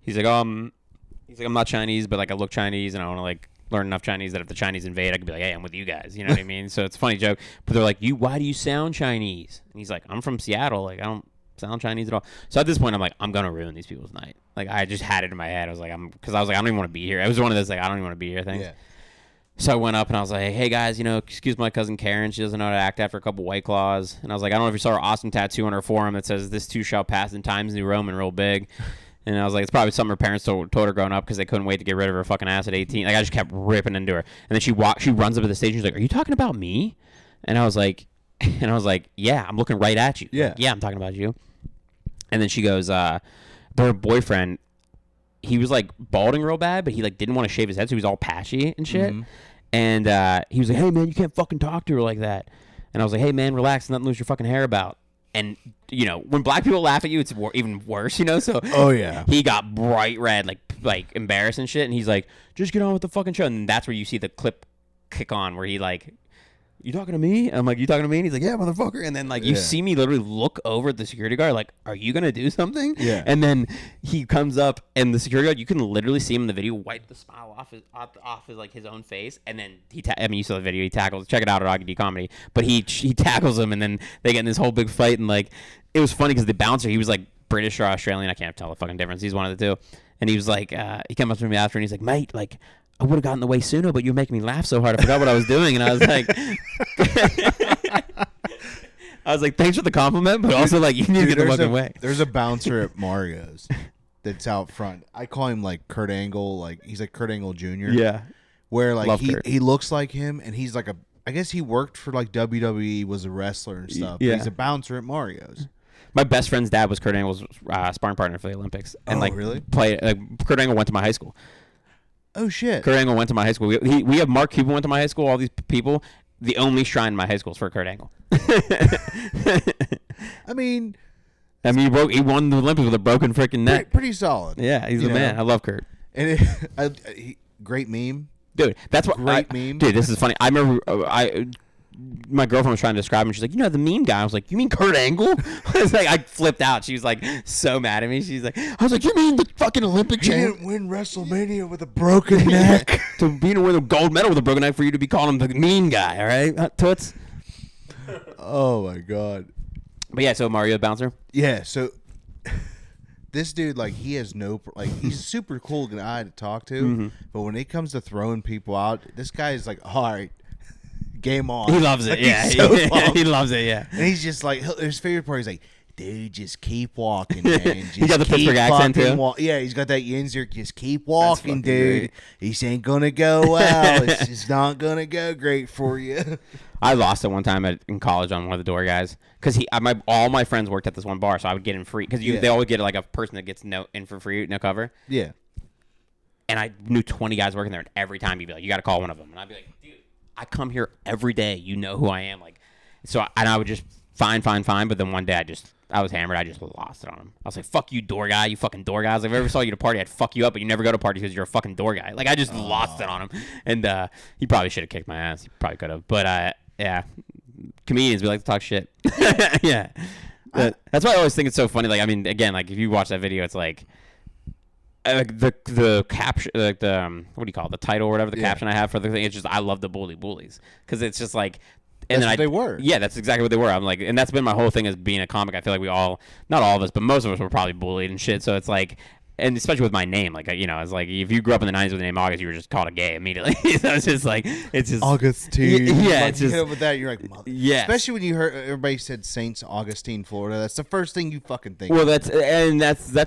I'm not Chinese, but like I look Chinese, and I want to like learn enough Chinese that if the Chinese invade, I could be like, hey, I'm with you guys. You know what I mean? So it's a funny joke. But they're like, why do you sound Chinese? And he's like, I'm from Seattle. Like, I don't sound Chinese at all. So at this point, I'm like, I'm going to ruin these people's night. Like, I just had it in my head. I was like, I don't even want to be here. It was one of those, like, I don't even want to be here things. Yeah. So I went up and I was like, hey, guys, excuse my cousin Karen. She doesn't know how to act after a couple White Claws. And I was like, I don't know if you saw her awesome tattoo on her forearm that says, this too shall pass in Times New Roman real big. And I was like, it's probably something her parents told her growing up because they couldn't wait to get rid of her fucking ass at 18. Like, I just kept ripping into her. And then she runs up to the stage and she's like, are you talking about me? And I was like, yeah, I'm looking right at you. Yeah. Like, yeah, I'm talking about you. And then she goes, her boyfriend he was like balding real bad, but he like didn't want to shave his head, so he was all patchy and shit. And he was like, "Hey man, you can't fucking talk to her like that." And I was like, "Hey man, relax, nothing to lose your fucking hair about." And you know, when black people laugh at you, it's even worse, you know. So he got bright red, like embarrassed and shit. And he's like, "Just get on with the fucking show." And that's where you see the clip kick on, where he like, "You talking to me?" And I'm like, "You talking to me?" And he's like, "Yeah, motherfucker." And then like you see me literally look over at the security guard, like, "Are you gonna do something?" Yeah. And then he comes up, and the security guard, you can literally see him in the video wipe the smile off his like his own face, and then I mean, you saw the video. He tackles. Check it out at Auguste D Comedy. But he tackles him, and then they get in this whole big fight, and like it was funny because the bouncer, he was like British or Australian, I can't tell the fucking difference. He's one of the two, and he was like, he came up to me after, and he's like, "Mate, like, I would have gotten away sooner, but you're making me laugh so hard. I forgot what I was doing." And I was like, "Thanks for the compliment, but also like you need to get the fucking way." There's a bouncer at Mario's that's out front. I call him like Kurt Angle, like he's like Kurt Angle Jr. Yeah, where like he looks like him, and he's like I guess he worked for like WWE, was a wrestler and stuff. Yeah, he's a bouncer at Mario's. My best friend's dad was Kurt Angle's sparring partner for the Olympics, and really Kurt Angle went to my high school. Oh shit! Kurt Angle went to my high school. We have Mark Cuban went to my high school. All these people. The only shrine in my high school is for Kurt Angle. I mean, he won the Olympics with a broken freaking neck. Pretty solid. Yeah, he's the man. I love Kurt. And great meme, dude. That's what meme. Dude, this is funny. I remember my girlfriend was trying to describe him. She's like, "You know the meme guy." I was like, "You mean Kurt Angle?" I was like, I flipped out. She was like so mad at me. She's like, I was like, "You mean the fucking Olympic champ? He didn't win WrestleMania with a broken neck." To be win a gold medal with a broken neck for you to be calling him the mean guy, all right, toots. Oh my god. But yeah, so Mario the bouncer. Yeah, so this dude, like, he has he's a super cool guy to talk to, but when it comes to throwing people out, this guy is like, all right, game on. He loves it. Like, Yeah, he loves it. Yeah, and he's just like, his favorite part is like, "Dude, just keep walking, man. He got the Pittsburgh accent too. Yeah, he's got that Yinzer. Just keep walking, dude. Great. This ain't gonna go well. It's just not gonna go great for you." I lost it one time in college on one of the door guys because all my friends worked at this one bar, so I would get in free because they always get like a person that gets in for free, no cover. Yeah. And I knew 20 guys working there, and every time he'd be like, "You got to call one of them," and I'd be like, "Dude, I come here every day. You know who I am." Like, so I would just fine. But then one day I was hammered. I just lost it on him. I was like, "Fuck you, door guy. You fucking door guy." I was like, "If I ever saw you at a party, I'd fuck you up, but you never go to parties because you're a fucking door guy." Like, I just lost it on him. And he probably should have kicked my ass. He probably could have. But, yeah. Comedians, we like to talk shit. Yeah. That's why I always think it's so funny. Like, I mean, again, like, if you watch that video, it's like the caption, like the, what do you call it? The title or whatever, the caption I have for the thing. It's just, "I love the bullies." Because it's just like, and that's what they were. Yeah, that's exactly what they were. I'm like, and that's been my whole thing as being a comic. I feel like we all, not all of us, but most of us were probably bullied and shit. So it's like, and especially with my name, like, you know, it's like if you grew up in the 90s with the name August, you were just called a gay immediately. So it's just like, it's just Augustine. Yeah, like, it's just, you hit up with that, you're like, mother. Yeah. Especially when you heard everybody said Saint Augustine, Florida. That's the first thing you fucking think. Well, that's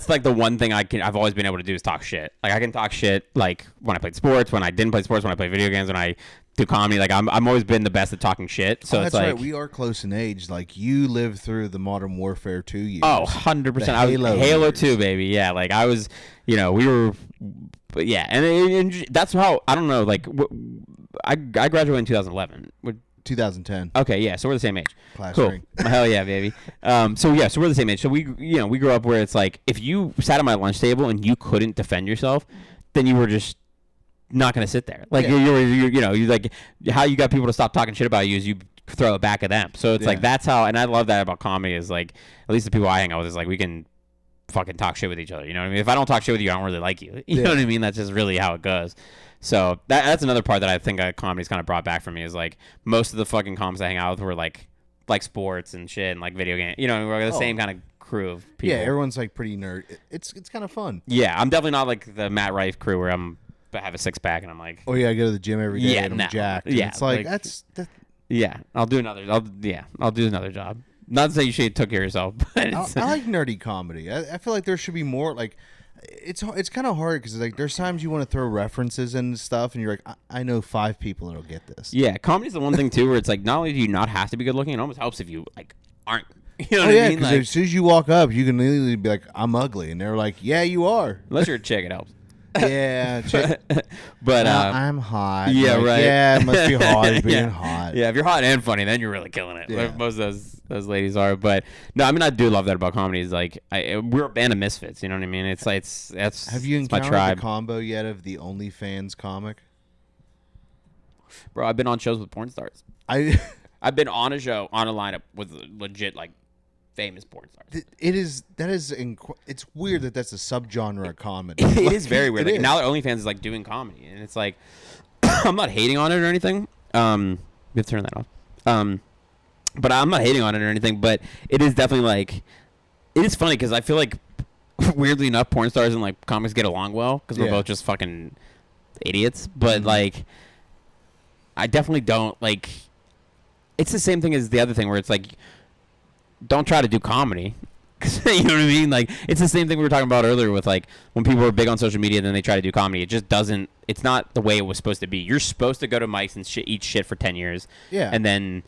like the one thing I've always been able to do is talk shit. Like, I can talk shit like when I played sports, when I didn't play sports, when I played video games, when I do comedy. Like, I'm always been the best at talking shit. So that's it's like, right. We are close in age. Like, you lived through the Modern Warfare 2 years. Oh, 100%. I was Halo 2, baby. Yeah, like I was, you know, we were, but yeah, and that's how, I don't know, like I graduated in 2011. 2010. Okay, yeah, so we're the same age. Plastering. Cool. Hell yeah, baby. So we're the same age. So we grew up where it's like, if you sat at my lunch table and you couldn't defend yourself, then you were just not gonna sit there. Like you like how you got people to stop talking shit about you is you throw it back at them. So it's like that's how, and I love that about comedy is like, at least the people I hang out with is like, we can fucking talk shit with each other. You know what I mean? If I don't talk shit with you, I don't really like you. You know what I mean? That's just really how it goes. So that's another part that I think comedy's kind of brought back for me is like most of the fucking comics I hang out with were like sports and shit and like video game. You know, we're the same kind of crew of people. Yeah, everyone's like pretty nerd. It's kind of fun. Yeah, I'm definitely not like the Matt Rife crew where I have a six pack and I'm like, oh yeah, I go to the gym every day and I'm jacked. Yeah, it's like that's yeah. I'll do another job. Not to say you should took care of yourself, but I like nerdy comedy. I feel like there should be more. Like it's kind of hard because like there's times you want to throw references and stuff, and you're like, I know 5 people that'll get this. Yeah, comedy's the one thing too where it's like not only do you not have to be good looking, it almost helps if you like aren't You know Oh what yeah, I mean? because Like, as soon as you walk up, you can immediately be like, "I'm ugly," and they're like, "Yeah, you are." unless you're a chick, it helps. Yeah, But no, I'm hot. yeah, Like, right. Yeah, it must be hard being Yeah. hot. Yeah, if you're hot and funny, then you're really killing it. Yeah. Like most of those ladies are. But no, I mean, I do love that about comedy. Is like we're a band of misfits. You know what I mean? It's like that's Have you it's my encountered tribe, the combo yet of the OnlyFans comic? bro. I've been on shows with porn stars. I've been on a show on a lineup with legit like famous porn stars. It's weird that that's a subgenre of comedy. It is very weird. It Like is. now that OnlyFans is like doing comedy, and it's like I'm not hating on it or anything. We have to turn that off. But I'm not hating on it or anything. But it is definitely like it is funny because I feel like weirdly enough, porn stars and like comics get along well because we're Yeah. both just fucking idiots. But like, I definitely don't like. It's the same thing as the other thing where it's like, don't try to do comedy. You know what I mean? Like, it's the same thing we were talking about earlier with like when people are big on social media and then they try to do comedy. It just doesn't. It's not the way it was supposed to be. You're supposed to go to mics and eat shit for 10 years. Yeah. And then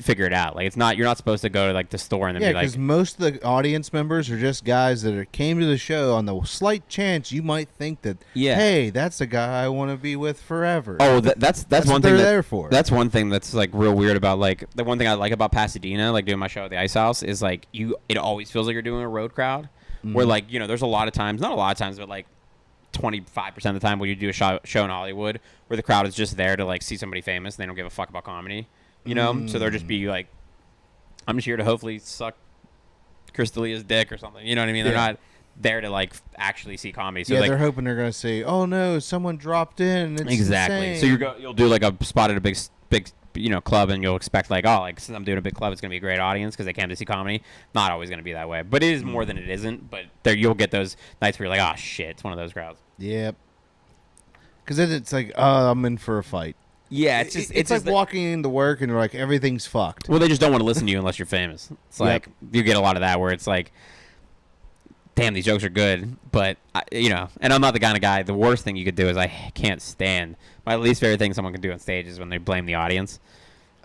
figure it out. Like, it's not. You're not supposed to go to like the store and then Yeah, be like. because most of the audience members are just guys that came to the show on the slight chance you might think that, Yeah. hey, that's a guy I want to be with forever. Oh, that's That's one what thing they're that- there for. That's one thing that's like real weird about like the one thing I like about Pasadena, like doing my show at the Ice House, is like it always feels like you're doing a road crowd, where like there's a lot of times, not a lot of times, but like 25% of the time when you do a show in Hollywood, where the crowd is just there to like see somebody famous and they don't give a fuck about comedy, so they'll just be like, I'm just here to hopefully suck Chris D'Elia's dick or something. You know what I mean? They're not there to like actually see comedy. So yeah, like, they're hoping they're going to say, oh, no, someone dropped in. It's exactly. insane. So you'll do like a spot at a big club, and you'll expect like, oh, like since I'm doing a big club, it's gonna be a great audience because they came to see comedy. Not always gonna be that way, but it is more than it isn't. But there you'll get those nights where you're like, oh shit, it's one of those crowds. Yep. Because then it's like, oh, I'm in for a fight. Yeah, it's just It's like walking into work and you're like, everything's fucked. well, they just don't want to listen to you unless you're famous. It's like you get a lot of that where it's like, damn, these jokes are good, but and I'm not the kind of guy. The worst thing you could do is I can't stand. My least favorite thing someone can do on stage is when they blame the audience.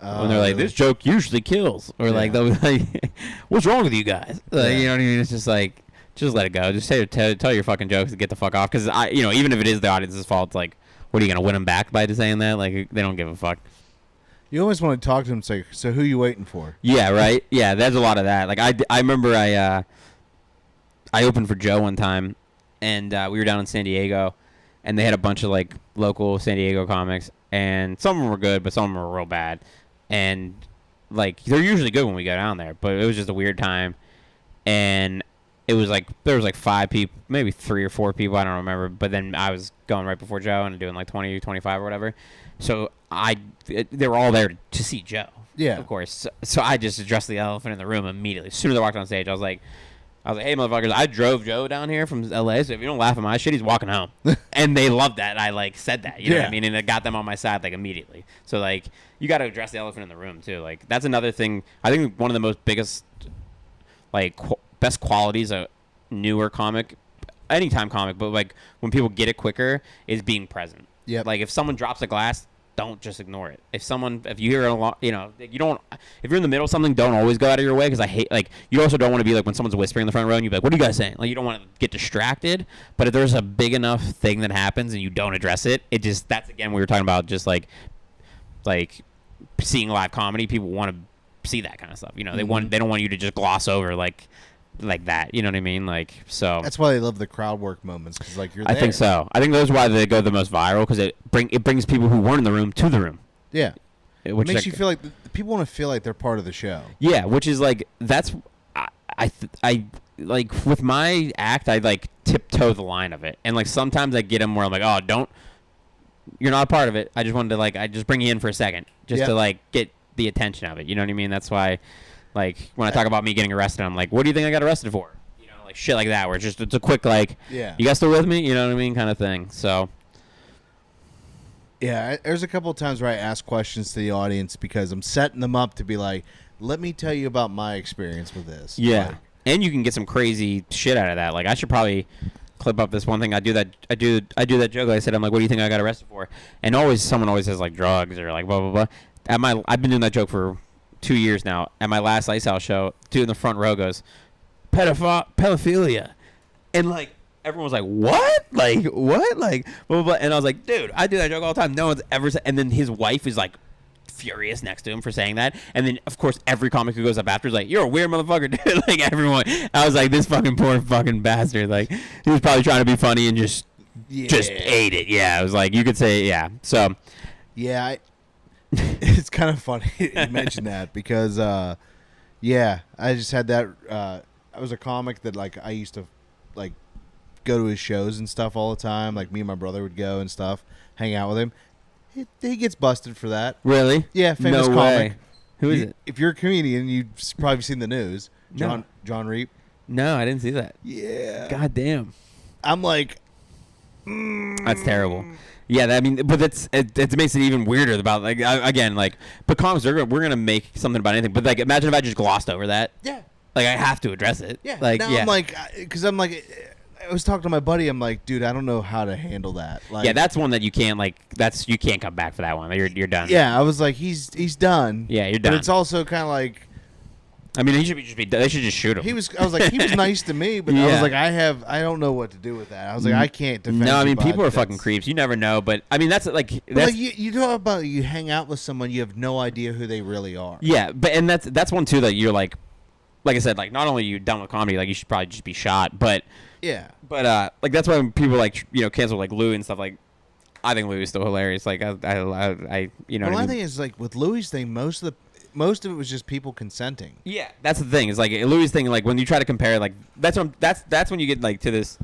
When they're like, this joke usually kills, or like they'll be like, what's wrong with you guys? Like, you know what I mean? It's just like, just let it go. Just tell your fucking jokes and get the fuck off. Because even if it is the audience's fault, it's like, what are you gonna win them back by saying that? Like, they don't give a fuck. You always want to talk to them and say, so who you waiting for? Yeah, right. Yeah, there's a lot of that. Like I remember I opened for Joe one time, and we were down in San Diego, and they had a bunch of like local San Diego comics, and some of them were good, but some of them were real bad. And like they're usually good when we go down there, but it was just a weird time, and it was like there was like 5 people, maybe 3 or 4 people, I don't remember. But then I was going right before Joe and doing like 20, 25 or whatever. So they were all there to see Joe. Yeah. Of course. So I just addressed the elephant in the room immediately. As soon as I walked on stage, I was like, hey, motherfuckers, I drove Joe down here from LA, so if you don't laugh at my shit, he's walking home. And they loved that. I like said that, you know what I mean? And it got them on my side like immediately. So like you got to address the elephant in the room too. Like that's another thing. I think one of the most biggest like best qualities of newer comic, anytime comic, but like when people get it quicker is being present. Yeah. Like if someone drops a glass, don't just ignore it. If you hear a lot, you don't. If you're in the middle of something, don't always go out of your way because I hate like you also don't want to be like when someone's whispering in the front row and you're like, what are you guys saying? Like you don't want to get distracted. But if there's a big enough thing that happens and you don't address it, that's again we were talking about just like seeing live comedy. People want to see that kind of stuff. They don't want you to just gloss over like that. You know what I mean? Like so. That's why they love the crowd work moments because like you're there. I think so. I think that's why they go the most viral because it brings people who weren't in the room to the room. Yeah. It Which makes you feel like the people want to feel like they're part of the show. Yeah, which is like that's I like with my act I like tiptoe the line of it, and like sometimes I get them where I'm like, oh, you're not a part of it. I just wanted to I just bring you in for a second just to like get the attention of it. You know what I mean? That's why like when I talk about me getting arrested, I'm like, what do you think I got arrested for? Like shit like that where it's a quick like, you guys still with me? You know what I mean? Kind of thing. So. Yeah, there's a couple of times where I ask questions to the audience because I'm setting them up to be like, let me tell you about my experience with this. Yeah. Like, and you can get some crazy shit out of that. Like I should probably clip up this one thing. I do that joke I said, I'm like, what do you think I got arrested for? And someone always says like drugs or like blah blah blah. I've been doing that joke for 2 years now. At my last Ice House show, dude in the front row goes, pedophilia. And, like, everyone was like, what? Like, what? Like, blah, blah, blah. And I was like, dude, I do that joke all the time. No one's ever said. And then his wife is, like, furious next to him for saying that. And then, of course, every comic who goes up after is like, you're a weird motherfucker, dude. Like, everyone. I was like, this fucking poor fucking bastard. Like, he was probably trying to be funny and just ate it. Yeah, it was like, you could say, yeah. So. Yeah, it's kind of funny you mentioned that because, yeah, I just had that. I was a comic that, like, I used to, like, go to his shows and stuff all the time. Like, me and my brother would go and stuff, hang out with him. He gets busted for that. Really? Yeah, famous no comic. Way. Who is it? If you're a comedian, you've probably seen the news. No. John Reap. No, I didn't see that. Yeah. God damn. I'm like, that's terrible. Yeah, I mean, but it makes it even weirder about, like, again, like, but comics we're gonna make something about anything. But, like, imagine if I just glossed over that. Yeah. Like, I have to address it. Yeah. Like, now yeah. I'm like, because I'm like, I was talking to my buddy. I'm like, dude, I don't know how to handle that. Like, yeah, that's one that you can't, like, you can't come back for that one. You're done. Yeah, I was like, he's done. Yeah, you're done. But it's also kind of like, I mean, they should just shoot him. I was like, he was nice to me, but I was like, I don't know what to do with that. I was like, I can't defend. No, I mean, you, people bud. are fucking creeps. You never know, but I mean, that's like, you talk about you hang out with someone, you have no idea who they really are. Yeah, but and that's one too that you're like I said, like, not only are you done with comedy, like, you should probably just be shot, but yeah, like, that's why when people, like, you know, cancel, like, Louis and stuff, like, I think Louis is still hilarious. Like, I you know. Well, what I mean? thing is, like, with Louis' thing, most of it was just people consenting. Yeah, that's the thing. It's like Louis' thing. Like, when you try to compare, like, that's when you get, like, to this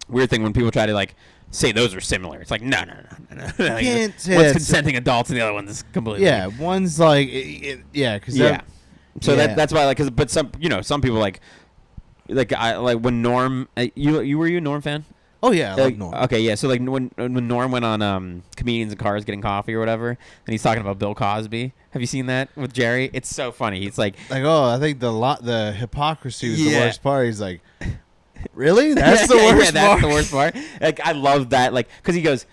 weird thing when people try to, like, say those are similar. It's like, no. Like, Can't say one's it's- consenting adults and the other one's completely. Yeah, one's like, yeah, because So that's why, like, but some people like when Norm, you were you a Norm fan? Oh yeah, I love Norm. Okay, yeah. So, like, when Norm went on Comedians in Cars Getting Coffee or whatever, and he's talking about Bill Cosby. Have you seen that with Jerry? It's so funny. He's like, I think the hypocrisy was the worst part. He's like, really? That's the worst part. That's the worst part. Like, I love that. Like, because he goes.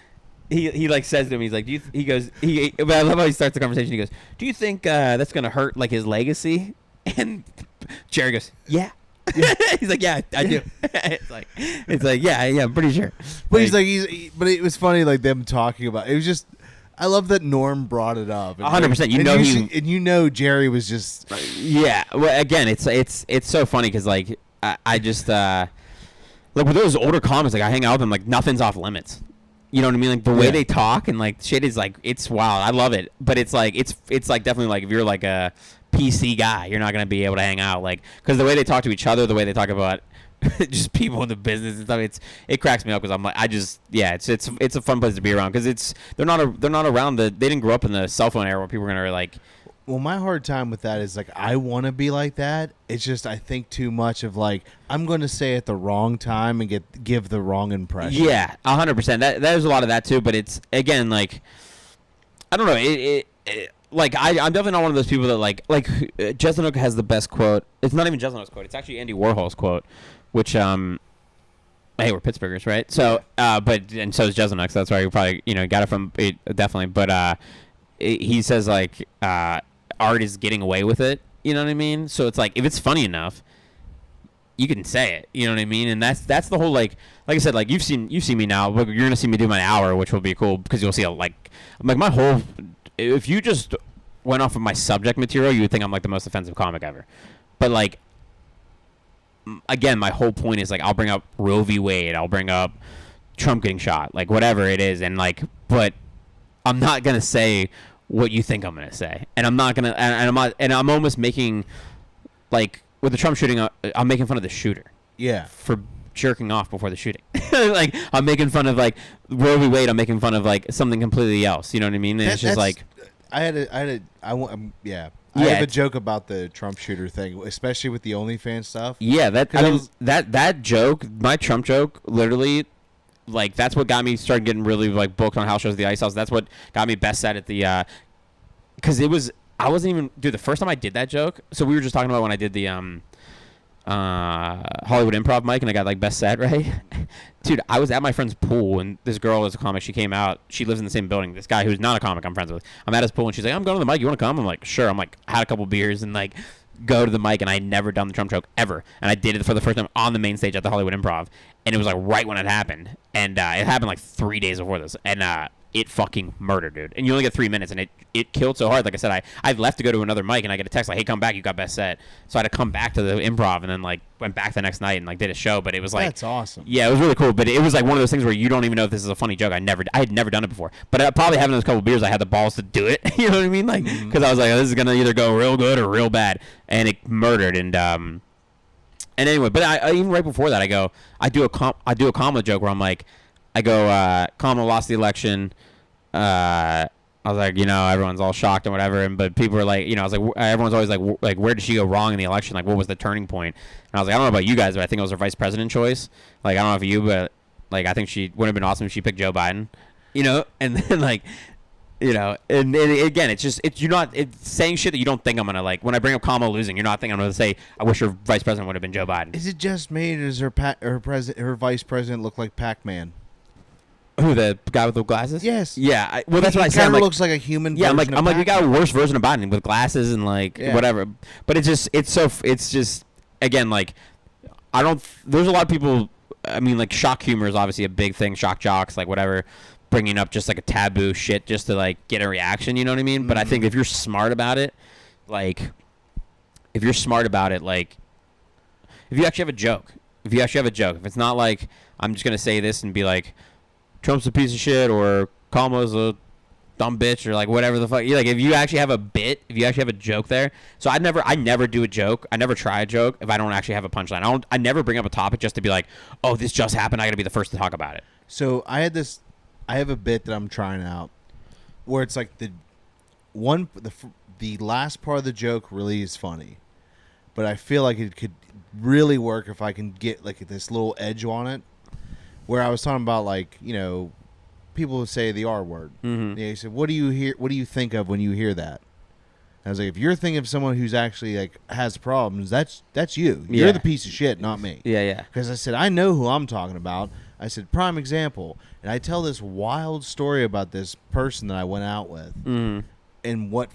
He like says to him, he's like, but I love how he starts the conversation. He goes, do you think that's gonna hurt, like, his legacy? And Jerry goes, yeah. He's like, yeah, I do. it's like, yeah, I'm pretty sure. But but it was funny, like, them talking about it. Was just, I love that Norm brought it up. 100%. You know, Jerry was just, yeah. Well, again, it's so funny because, like, I just like, with those older comics, like, I hang out with them, like, nothing's off limits. You know what I mean? Like, the way they talk and, like, shit is, like, it's wild. I love it. But it's like, it's like, definitely, like, if you're, like, a PC guy, you're not going to be able to hang out. Like, because the way they talk to each other, the way they talk about just people in the business and stuff, it cracks me up because I'm like, it's a fun place to be around because they're not around they didn't grow up in the cell phone era where people are going to, like. Well, my hard time with that is, like, I want to be like that. It's just I think too much of, like, I'm going to say at the wrong time and give the wrong impression. Yeah, 100%. There's a lot of that too, but it's, again, like, I don't know. Like, I'm definitely not one of those people that, like Jeselnik has the best quote. It's not even Jeselnik's quote. It's actually Andy Warhol's quote, which hey, we're Pittsburghers, right? So, and so is Jeselnik. So that's why you probably got it from definitely. But he says, like, art is getting away with it. You know what I mean? So it's like, if it's funny enough, you can say it. You know what I mean? And that's the whole, like I said, like, you've seen me now. But you're gonna see me do my hour, which will be cool because you'll see like my whole. If you just went off of my subject material, you would think I'm, like, the most offensive comic ever. But, like, again, my whole point is, like, I'll bring up Roe v. Wade. I'll bring up Trump getting shot, like, whatever it is. And, like, but I'm not going to say what you think I'm going to say. And I'm not going to, and I'm almost making, like, with the Trump shooting, I'm making fun of the shooter. Yeah. For jerking off before the shooting. Like, I'm making fun of, like, Roe v. Wade. I'm making fun of, like, something completely else. You know what I mean? And it's just like, I have a joke about the Trump shooter thing, especially with the OnlyFans stuff. Yeah, that joke, my Trump joke, literally, like, that's what got me started getting really, like, booked on house shows at the Ice House. That's what got me best set at the, because I wasn't even, dude, the first time I did that joke, so we were just talking about when I did the Hollywood Improv mic, and I got like best set, right? Dude, I was at my friend's pool, and this girl is a comic. She came out. She lives in the same building. This guy who's not a comic I'm friends with. I'm at his pool, and she's like, I'm going to the mic. You want to come? I'm like, sure. I'm like, had a couple beers, and like, go to the mic, and I had never done the Trump joke ever. And I did it for the first time on the main stage at the Hollywood Improv. And it was like right when it happened. And it happened like 3 days before this. And it fucking murdered, dude. And you only get 3 minutes, and it killed so hard. Like I said, I left to go to another mic, and I get a text like, hey, come back, you got best set. So I had to come back to the Improv, and then like went back the next night and like did a show. But it was like, that's awesome. Yeah, it was really cool. But it was like one of those things where you don't even know if this is a funny joke. I had never done it before. But probably having those couple beers, I had the balls to do it. You know what I mean? Like, because I was like, this is gonna either go real good or real bad, and it murdered. And anyway, but I even right before that, I do a Kamala joke where I'm like, Kamala lost the election. I was like, everyone's all shocked and whatever, but people were like, I was like, everyone's always like, where did she go wrong in the election? Like, what was the turning point? And I was like, I don't know about you guys, but I think it was her vice president choice. Like, I don't know if you, but like, I think she would have been awesome if she picked Joe Biden, and then like, and again, it's saying shit that you don't think I'm gonna like. When I bring up Kamala losing, you're not thinking I'm gonna say I wish her vice president would have been Joe Biden. Is it just me, or does her vice president look like Pac-Man? Who, the guy with the glasses? Yes. Yeah. Well, that's what I said. He kind of looks like a human. Yeah, version I'm like, we got a worse version of Biden with glasses and like whatever. But it's just again like, there's a lot of people. I mean, like, shock humor is obviously a big thing. Shock jocks, like whatever, bringing up just like a taboo shit just to like get a reaction. You know what I mean? Mm-hmm. But I think if you're smart about it, like, if you actually have a joke, if it's not like I'm just gonna say this and be like, Trump's a piece of shit or Kamala's a dumb bitch or like whatever the fuck. Like, if you actually have a bit, if you actually have a joke there. So I never do a joke. I never try a joke if I don't actually have a punchline. I never bring up a topic just to be like, oh, this just happened. I got to be the first to talk about it. So I have a bit that I'm trying out where it's like the last part of the joke really is funny, but I feel like it could really work if I can get like this little edge on it. Where I was talking about, like, people who say the R word. Mm-hmm. Yeah, he said, "What do you hear? What do you think of when you hear that?" And I was like, "If you're thinking of someone who's actually like has problems, that's you. You're the piece of shit, not me." Yeah. Because I said, I know who I'm talking about. I said, prime example, and I tell this wild story about this person that I went out with, and what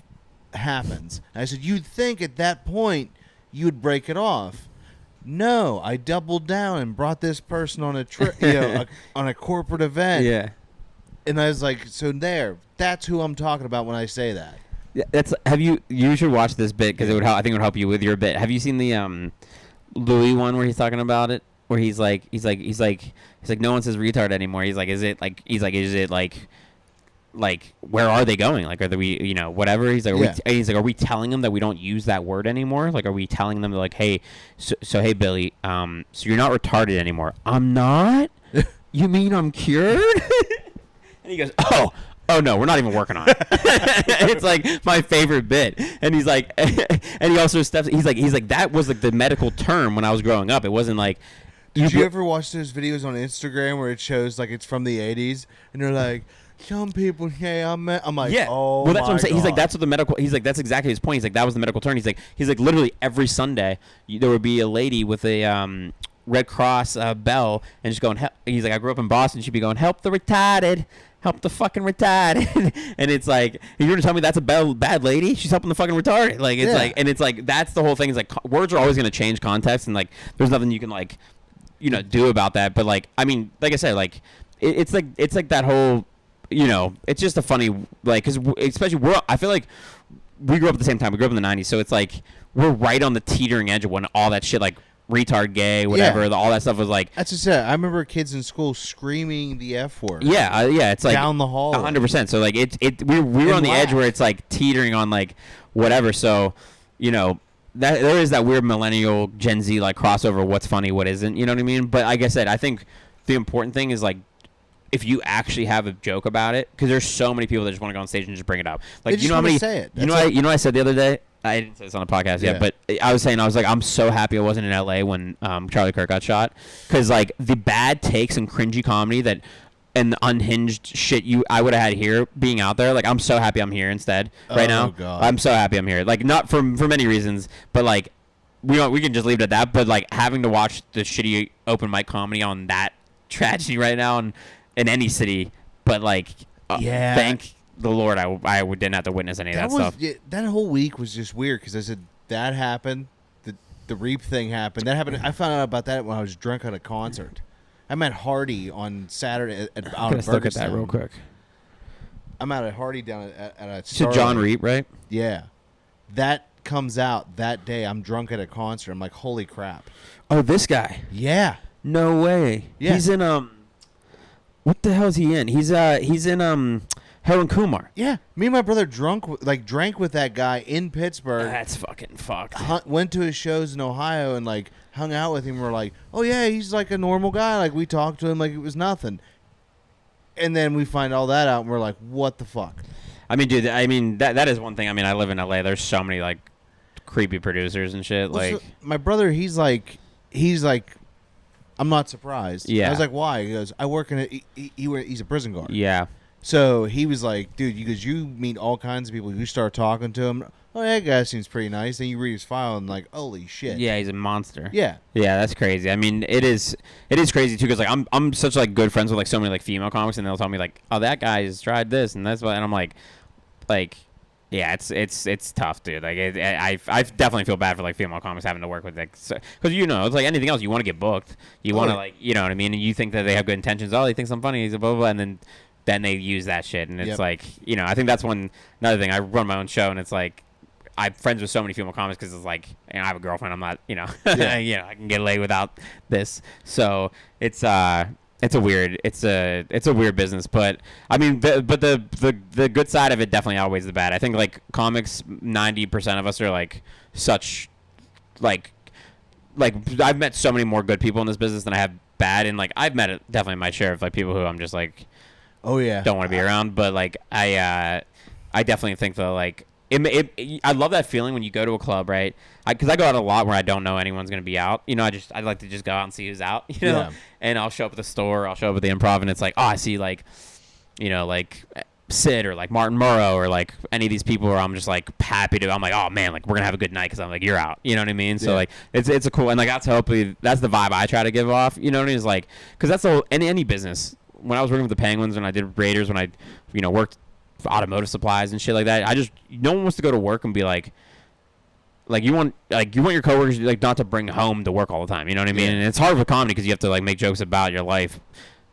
happens. And I said, you'd think at that point you'd break it off. No, I doubled down and brought this person on a trip, on a corporate event. Yeah. And I was like, so that's who I'm talking about when I say that. Yeah, you should watch this bit because I think it would help you with your bit. Have you seen the Louis one where he's talking about it? Where he's like, no one says retard anymore. He's like, where are they going? Like, are we, whatever. He's like, are we telling them that we don't use that word anymore? Like, are we telling them like, hey, so hey, Billy, so you're not retarded anymore? I'm not? You mean I'm cured? And he goes, oh no, we're not even working on it. It's like my favorite bit. And he's like, and he also he's like, that was like the medical term when I was growing up. It wasn't like, did you ever watch those videos on Instagram where it shows like it's from the 80s and they're like, some people, I'm like, yeah. Oh, well, that's what I'm saying. God. He's like, that's what the medical. He's like, that's exactly his point. He's like, that was the medical term. He's like, literally every Sunday there would be a lady with a Red Cross bell and just going. He's like, I grew up in Boston. She'd be going, help the retarded, help the fucking retarded. And it's like, you're gonna tell me that's a bad lady? She's helping the fucking retarded. Like, it's like, and it's like, that's the whole thing. Is like, words are always gonna change context, and like, there's nothing you can like, do about that. But like, I mean, like I said, like, it's like that whole. It's just a funny, like, because especially I feel like we grew up at the same time. We grew up in the 90s, so it's like we're right on the teetering edge of when all that shit, like retard, gay, whatever, all that stuff was like. That's just it. I remember kids in school screaming the F word. Yeah, it's like down the hall. 100%. So like we were on the edge where it's like teetering on like whatever. So that there is that weird millennial Gen Z like crossover. What's funny, what isn't? You know what I mean? But like I said, I think the important thing is like, if you actually have a joke about it, because there's so many people that just want to go on stage and just bring it up. Like, how many say it. What I said the other day? I didn't say this on a podcast yet, but I was like, I'm so happy I wasn't in LA when Charlie Kirk got shot, because like the bad takes and cringy comedy and the unhinged shit I would have had here being out there. Like, I'm so happy I'm here instead right now. God. I'm so happy I'm here. Like, not for many reasons, but like, we can just leave it at that. But like having to watch the shitty open mic comedy on that tragedy right now in any city, but like thank the Lord I didn't have to witness any of that stuff. Yeah, that whole week was just weird because I said that happened, the Reap thing happened. That happened. I found out about that when I was drunk at a concert. I met Hardy on Saturday out of look at that real quick. I'm out at Hardy down at a to John Reap, right? Yeah. That comes out that day. I'm drunk at a concert. I'm like, holy crap. Oh, this guy. Yeah. No way. Yeah. He's in what the hell is he in? He's in Harold and Kumar. Yeah. Me and my brother drank with that guy in Pittsburgh. That's fucking fucked. Went to his shows in Ohio and like hung out with him. We're like, oh yeah, he's like a normal guy. Like we talked to him like it was nothing. And then we find all that out and we're like, what the fuck? I mean, dude, that is one thing. I mean, I live in LA. There's so many like creepy producers and shit. Well, like so my brother, he's like, I'm not surprised. Yeah. I was like, why? He goes, I work in he's a prison guard. Yeah. So he was like, dude, you meet all kinds of people. You start talking to him. Oh, yeah, that guy seems pretty nice. Then you read his file and like, holy shit. Yeah, he's a monster. Yeah. Yeah, that's crazy. I mean, it is crazy too because like I'm such like good friends with like so many like female comics and they'll tell me like, oh, that guy's tried this and that's what, and I'm like, yeah, it's tough, dude. Like I definitely feel bad for like female comics having to work with like because it's like anything else. You want to get booked. You want to like you know what I mean. And you think that they have good intentions. Oh, he thinks I'm funny. He's a blah blah, blah. And then they use that shit. And it's like I think that's another thing. I run my own show and it's like I'm friends with so many female comics because it's like I have a girlfriend. I'm not I can get laid without this. So it's a weird business, but I mean, the good side of it definitely outweighs the bad. I think like comics, 90% of us are like such like I've met so many more good people in this business than I have bad, and like I've met definitely my share of like people who I'm just like, oh yeah, don't want to be around. But like I definitely think though like. I love that feeling when you go to a club, right? Because I go out a lot where I don't know anyone's gonna be out. I'd like to just go out and see who's out. Yeah. And I'll show up at the store, I'll show up at the Improv, and it's like, oh, I see like, like Sid or like Martin Morrow or like any of these people where I'm just like happy to. I'm like, oh man, like we're gonna have a good night because I'm like you're out. You know what I mean? So like it's a cool and like that's hopefully that's the vibe I try to give off. You know what I mean? It's like because that's the any business. When I was working with the Penguins and I did Raiders when I worked. For automotive supplies and shit like that. No one wants to go to work and be like you want your coworkers like not to bring home to work all the time. You know what I mean? And it's hard with comedy because you have to like make jokes about your life,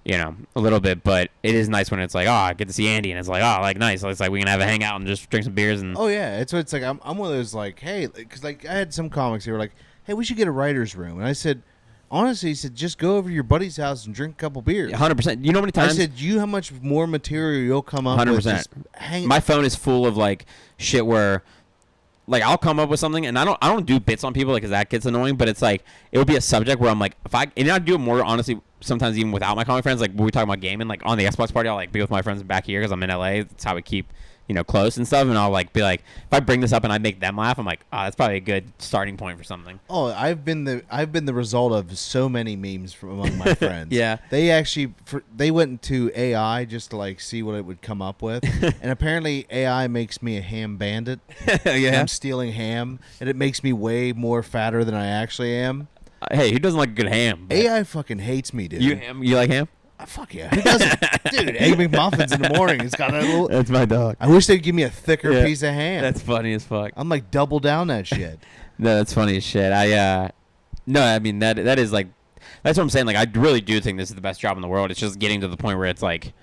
a little bit. But it is nice when it's like, oh, I get to see Andy, and it's like, oh, like nice. So it's like we can have a hangout and just drink some beers and. Oh yeah, it's like I'm one of those like, hey, because like I had some comics who were like, hey, we should get a writer's room, and I said. Honestly, he said, just go over to your buddy's house and drink a couple beers. 100%. You know how many times? I said, how much more material you'll come up 100%. with. 100%. My phone is full of, like, shit where, like, I'll come up with something, and I don't do bits on people, like, because that gets annoying, but it's, like, it would be a subject where I'm, like, and I do it more, honestly, sometimes even without my comic friends, like, when we talk about gaming, like, on the Xbox party, I'll, like, be with my friends back here because I'm in LA. That's how we keep... close and stuff, and I'll like be like, if I bring this up and I make them laugh, I'm like, oh, that's probably a good starting point for something. Oh, I've been the result of so many memes from among my friends. Yeah, they actually they went into AI just to like see what it would come up with, and apparently AI makes me a ham bandit. Yeah, I'm stealing ham, and it makes me way more fatter than I actually am. Hey, who doesn't like a good ham? AI fucking hates me, dude. You like ham? Fuck yeah. Who doesn't? Dude, Egg McMuffins in the morning. It's got a little... That's my dog. I wish they'd give me a thicker piece of ham. That's funny as fuck. I'm like double down that shit. No, that's funny as shit. No, I mean, that is like... That's what I'm saying. Like, I really do think this is the best job in the world. It's just getting to the point where it's like...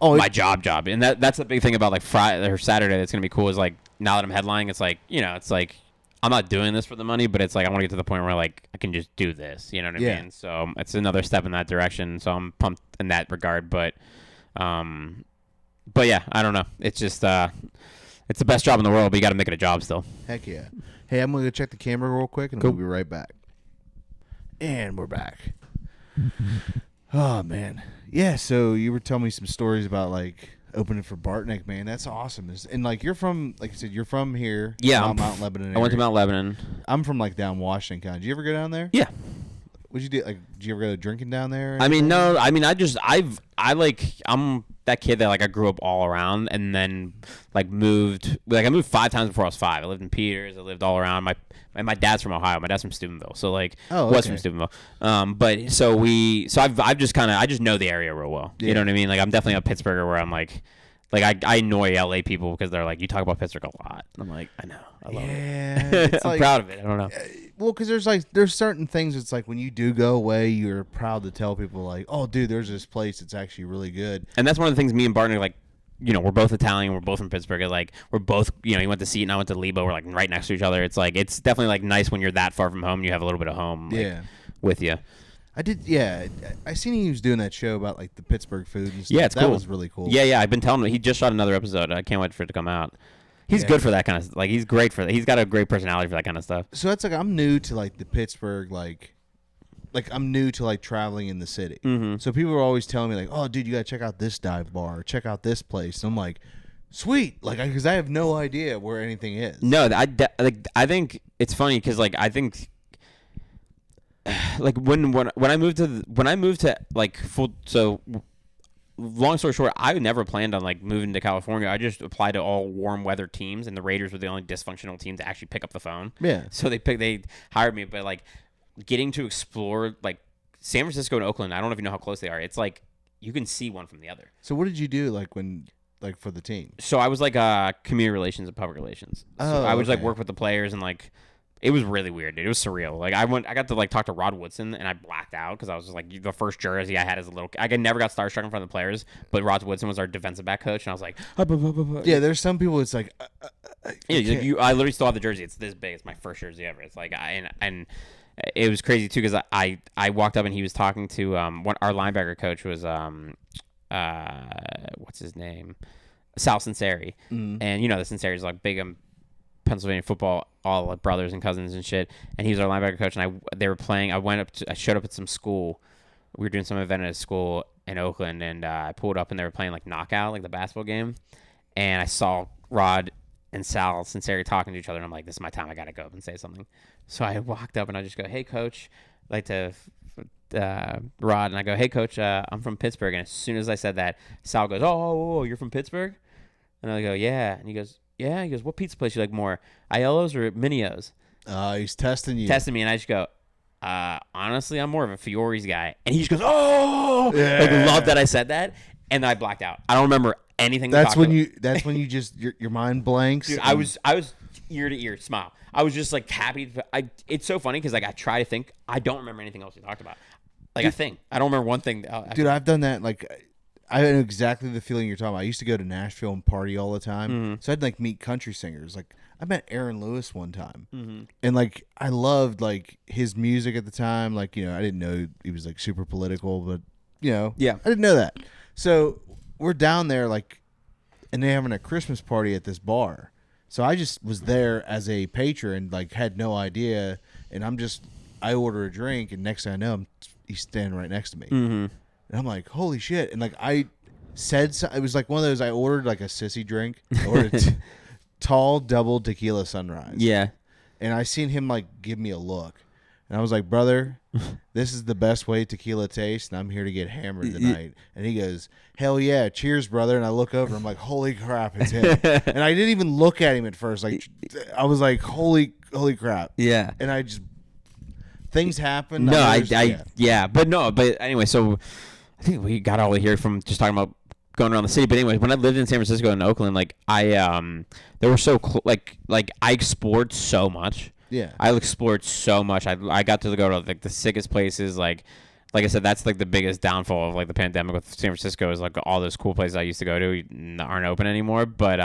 my job. And that's the big thing about like Friday or Saturday that's going to be cool is like, now that I'm headlining, it's like, it's like... I'm not doing this for the money, but it's like I want to get to the point where like I can just do this. You know what I mean? So it's another step in that direction. So I'm pumped in that regard. But yeah, I don't know. It's just it's the best job in the world, but you got to make it a job still. Heck yeah. Hey, I'm gonna go check the camera real quick, and we'll be right back. And we're back. Oh man, yeah. So you were telling me some stories about like. Opening for Bartnick, man, that's awesome. And like you're from, like you said, you're from here. Yeah, Mount Lebanon. I went to Mount Lebanon. I'm from like down Washington County. Did you ever go down there? Yeah. What'd you do? Like, did you ever go drinking down there? I mean, no. I mean, I'm that kid that like I grew up all around, and then like moved. Like I moved 5 times before I was 5. I lived in Peters. I lived all around. My dad's from Ohio. My dad's from Steubenville. So like, was from Steubenville. But so I just know the area real well. Yeah. You know what I mean? Like I'm definitely a Pittsburgher where I'm like I annoy LA people because they're like, you talk about Pittsburgh a lot. And I'm like, I know. I love it. I'm proud of it. I don't know. Well, because there's certain things. It's like when you do go away, you're proud to tell people like, oh, dude, there's this place that's actually really good. And that's one of the things me and Barton are like, you know, we're both Italian. We're both from Pittsburgh. Like we're both, you know, he went to Seton, I went to Lebo. We're like right next to each other. It's like it's definitely like nice when you're that far from home. And you have a little bit of home, like, with you. I did, yeah. I seen he was doing that show about like the Pittsburgh food and stuff. Yeah, it's cool. That was really cool. Yeah. I've been telling him he just shot another episode. I can't wait for it to come out. He's good for that kind of like. He's great for that. He's got a great personality for that kind of stuff. So that's like I'm new to like the Pittsburgh like I'm new to like traveling in the city. Mm-hmm. So people are always telling me like, oh, dude, you gotta check out this dive bar, check out this place. And I'm like, sweet, like because I have no idea where anything is. No, I think it's funny because like I think. Like when I moved to like full, so long story short, I never planned on like moving to California. I just applied to all warm weather teams, and the Raiders were the only dysfunctional team to actually pick up the phone. Yeah. So they hired me, but like getting to explore like San Francisco and Oakland, I don't know if you know how close they are. It's like you can see one from the other. So what did you do like when like for the team? So I was like community relations and public relations. So I would like work with the players and like. It was really weird, dude. It was surreal. Like I got to like talk to Rod Woodson, and I blacked out because I was just like the first jersey I had as a little. I never got starstruck in front of the players, but Rod Woodson was our defensive back coach, and I was like, yeah. There's some people. It's like, I literally still have the jersey. It's this big. It's my first jersey ever. It's like and it was crazy too because I walked up and he was talking to what our linebacker coach was what's his name, Sal Sinceri, and you know the Sinceri's like big Pennsylvania football, all like brothers and cousins and shit. And he was our linebacker coach, and they were playing. I showed up at some school. We were doing some event at a school in Oakland, and I pulled up, and they were playing like knockout, like the basketball game. And I saw Rod and Sal Sinceri talking to each other, and I'm like, this is my time. I gotta go up and say something. So I walked up, and I just go, hey coach, I'd like to Rod, and I go, hey coach, I'm from Pittsburgh. And as soon as I said that, Sal goes, oh, you're from Pittsburgh? And I go, yeah. And he goes, yeah. He goes, what pizza place you like more, Aiello's or Minio's? He's testing you. Testing me, and I just go, honestly, I'm more of a Fiore's guy. And he just goes, oh, yeah. Like love that I said that, and then I blacked out. I don't remember anything. That's when you just your mind blanks. Dude, I was ear to ear smile. I was just like happy. It's so funny because like I try to think. I don't remember anything else we talked about. Like I don't remember one thing. Dude, I've done that. Like I know exactly the feeling you're talking about. I used to go to Nashville and party all the time. So I'd like meet country singers. Like I met Aaron Lewis one time, and like I loved like his music at the time. Like I didn't know he was like super political, but yeah, I didn't know that. So we're down there like, and they're having a Christmas party at this bar. So I just was there as a patron, like had no idea, and I order a drink, and next thing I know, he's standing right next to me. And I'm like, holy shit. And like I said, it was like one of those, I ordered like a sissy drink. I ordered tall double tequila sunrise. Yeah. And I seen him like give me a look. And I was like, brother, this is the best way tequila tastes, and I'm here to get hammered tonight. And he goes, hell yeah, cheers, brother. And I look over, I'm like, holy crap, it's him. And I didn't even look at him at first. Like I was like, holy crap. Yeah. And I just, things happen. No, but anyway, so I think we got all the way here from just talking about going around the city. But anyway, when I lived in San Francisco and Oakland, like I they were so like I explored so much. Yeah, I explored so much. I got to go to like the sickest places. Like I said, that's like the biggest downfall of like the pandemic with San Francisco is like all those cool places I used to go to aren't open anymore. But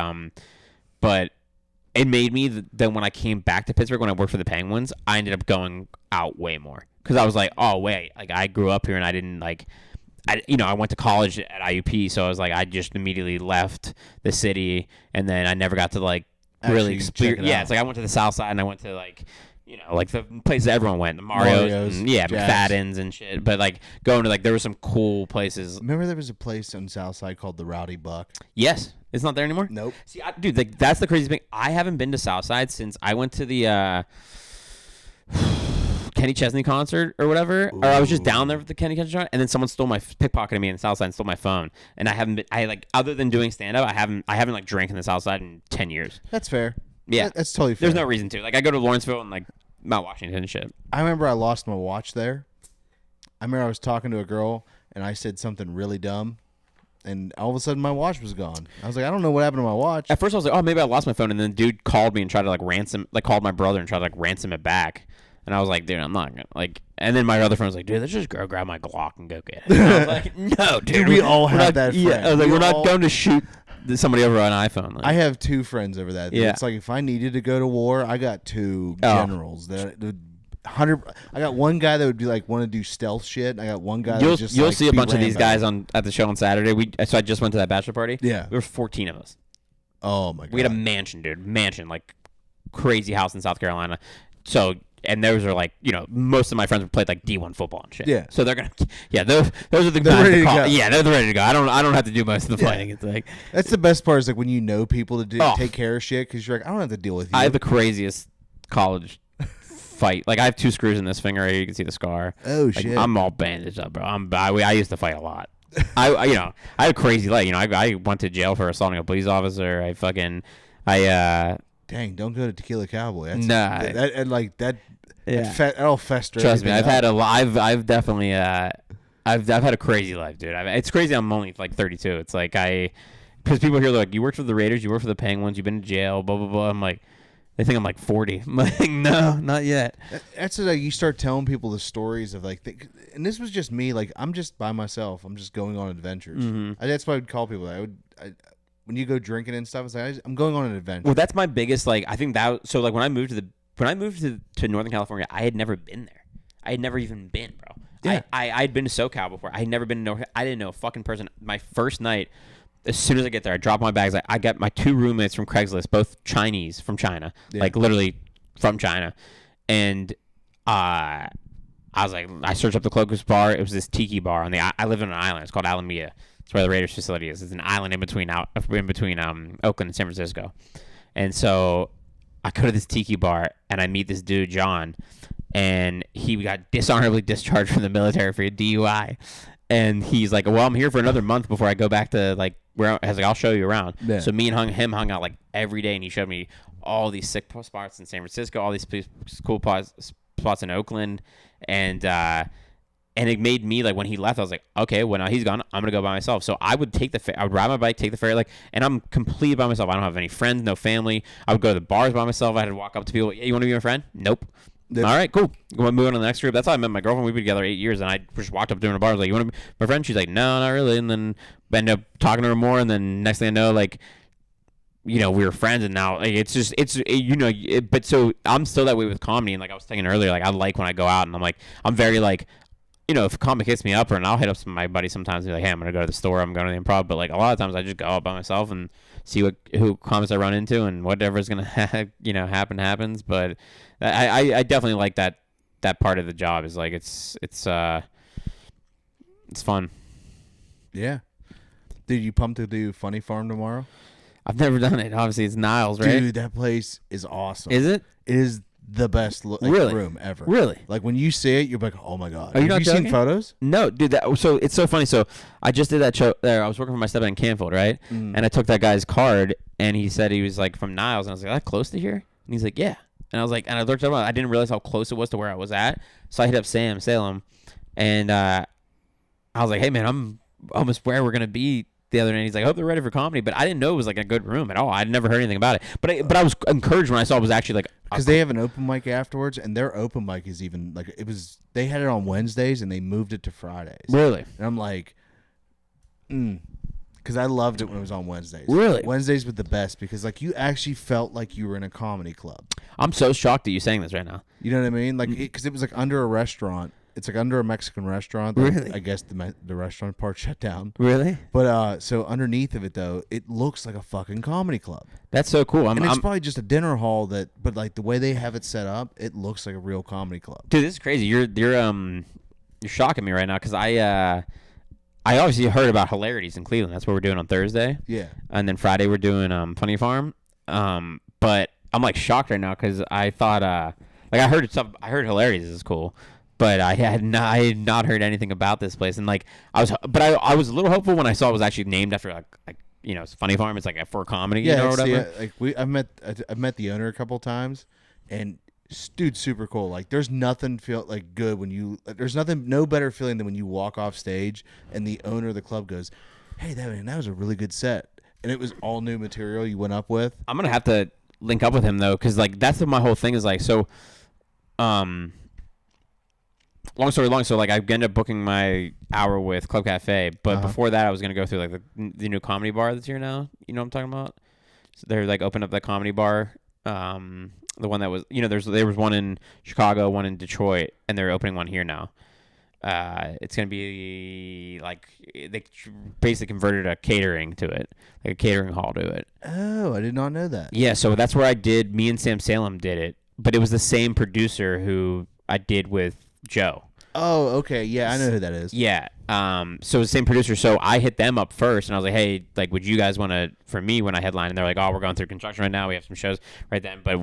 it made me then when I came back to Pittsburgh when I worked for the Penguins, I ended up going out way more because I was like, oh wait, like I grew up here and I didn't like. I went to college at IUP, so I was like, I just immediately left the city, and then I never got to like really explore. Yeah, it's like I went to the South Side, and I went to like, like the places everyone went, the Mario's and, McFadden's and shit. But like going to like there were some cool places. Remember there was a place on the South Side called the Rowdy Buck? Yes, it's not there anymore. Nope. See, dude, like that's the crazy thing. I haven't been to South Side since I went to the. Kenny Chesney concert or whatever, or I was just down there with the Kenny Chesney concert, and then someone pickpocketed me in the South Side and stole my phone. And I haven't been, other than doing stand up, I haven't like drank in the South Side in 10 years. That's fair. Yeah, that's totally fair. There's no reason to. Like, I go to Lawrenceville and like Mount Washington and shit. I remember I lost my watch there. I remember I was talking to a girl and I said something really dumb, and all of a sudden my watch was gone. I was like, I don't know what happened to my watch. At first I was like, oh, maybe I lost my phone, and then dude called me and tried to like called my brother and tried to like ransom it back. And I was like, dude, I'm not gonna like. And then my other friend was like, dude, let's just go grab my Glock and go get it. And I was like, no, dude, we all have that friend. Yeah, I was like, we're not going to shoot somebody over on an iPhone. Like, I have two friends over that. Yeah. It's like if I needed to go to war, I got two generals that 100. I got one guy that would be like want to do stealth shit. I got one guy. You'll see a bunch of these guys at the show on Saturday. So I just went to that bachelor party. Yeah, there were 14 of us. Oh my god. We had a mansion, dude. Mansion, like crazy house in South Carolina. So. And those are like, most of my friends have played like D1 football and shit. Yeah. So they're gonna, those are the guys to call. Yeah, they're ready to go. I don't have to do most of the fighting. It's like that's the best part is like when you know people to take care of shit because you're like, I don't have to deal with you. I have the craziest college fight. Like I have 2 screws in this finger. You can see the scar. Oh like, shit. I'm all bandaged up, bro. I used to fight a lot. I had a crazy leg. I went to jail for assaulting a police officer. Dang, don't go to Tequila Cowboy. That's, nah. That that'll fester. Trust me, I've definitely I've had a crazy life, dude. It's crazy. I'm only like 32. It's like because people here are like, you worked for the Raiders, you worked for the Penguins, you've been to jail, blah blah blah. I'm like, they think I'm like 40. I'm like, no, not yet. That's like you start telling people the stories of like, and this was just me. Like I'm just by myself. I'm just going on adventures. Mm-hmm. That's what I would call people. When you go drinking and stuff, it's like I'm going on an adventure. Well, that's my biggest I think that. So like when I moved to Northern California, I had never been there. I had never even been, bro. Yeah. I'd been to SoCal before. I had never been to I didn't know a fucking person. My first night, as soon as I get there, I drop my bags. I got my 2 roommates from Craigslist, both Chinese from China, like literally from China, and I was like, I searched up the closest bar. It was this tiki bar on I live on an island. It's called Alameda. It's where the Raiders facility is. It's an island in between Oakland and San Francisco. And so I go to this tiki bar and I meet this dude, John, and he got dishonorably discharged from the military for a DUI. And he's like, well, I'm here for another month before I go back to like where I was like, I'll show you around. Yeah. So me and him hung out like every day, and he showed me all these sick spots in San Francisco, all these cool spots in Oakland, and it made me like when he left, I was like, okay, well now he's gone, I'm gonna go by myself. So I would I would ride my bike, take the ferry, and I'm completely by myself. I don't have any friends, no family. I would go to the bars by myself. I had to walk up to people. Yeah, you want to be my friend? Nope. All right, cool. Moving on to the next group. That's how I met my girlfriend. We've been together 8 years, and I just walked up to her in a bar. I was like, you want to be my friend? She's like, no, not really. And then I ended up talking to her more, and then next thing I know, like, we were friends, and now like, but so I'm still that way with comedy. And like I was saying earlier, like I like when I go out, and I'm very like, if a comic hits me up, and I'll hit up my buddy sometimes and be like, hey, I'm going to go to the store, I'm going to the Improv. But like a lot of times I just go out by myself and see who comics I run into, and whatever's going to happens. But I definitely like that part of the job is like it's fun. Yeah. Dude, you pumped to do Funny Farm tomorrow? I've never done it. Obviously, it's Niles, right? Dude, that place is awesome. Is it? It is the best room ever. Really? Like when you see it, you're like, oh my god. Are you Have not you joking? seen photos? No, dude. So it's so funny. So I just did that show there. I was working for my stepdad in Canfield, right? And I took that guy's card, and he said he was like from Niles, and I was like, that close to here? And he's like, yeah. And I was like, and I looked up, I didn't realize how close it was to where I was at. So I hit up Sam Salem, and I was like, hey man, I'm almost where we're gonna be the other night. He's like, I hope they're ready for comedy, but I didn't know it was like a good room at all. I'd never heard anything about it, but I was encouraged when I saw it was actually like because they have an open mic afterwards, and their open mic is even like they had it on Wednesdays and they moved it to Fridays. Really? And I'm like, because I loved it when it was on Wednesdays. Really? Wednesdays were the best because like you actually felt like you were in a comedy club. I'm so shocked at you saying this right now. You know what I mean? Like because it was like under a restaurant. It's like under a Mexican restaurant. Really? I guess the restaurant part shut down. Really? But so underneath of it though, it looks like a fucking comedy club. That's so cool. It's probably just a dinner hall but like the way they have it set up, it looks like a real comedy club. Dude, this is crazy. You're shocking me right now because I obviously heard about Hilarities in Cleveland. That's what we're doing on Thursday. Yeah. And then Friday we're doing Funny Farm. But I'm like shocked right now because I thought Like I heard Hilarities is cool, but I had not heard anything about this place. And like I was a little hopeful when I saw it was actually named after like it's Funny Farm. It's like for comedy, or whatever. I've met the owner a couple times, and dude's super cool. Like there's nothing feel like good when you no better feeling than when you walk off stage and the owner of the club goes, "Hey, that was a really good set," and it was all new material you went up with. I'm gonna have to link up with him though, because like that's my whole thing is like so. Long story long. So like I ended up booking my hour with Club Cafe, but before that I was gonna go through like the new comedy bar that's here now. You know what I'm talking about? So they're like opened up that comedy bar. The one that was there was one in Chicago, one in Detroit, and they're opening one here now. It's gonna be like they basically converted a catering to it, like a catering hall to it. Oh, I did not know that. Yeah, so that's where me and Sam Salem did it, but it was the same producer who I did with Joe. Oh, okay. Yeah, I know who that is. Yeah. So the same producer. So I hit them up first, and I was like, "Hey, like, would you guys want to for me when I headline?" And they're like, "Oh, we're going through construction right now. We have some shows right then, but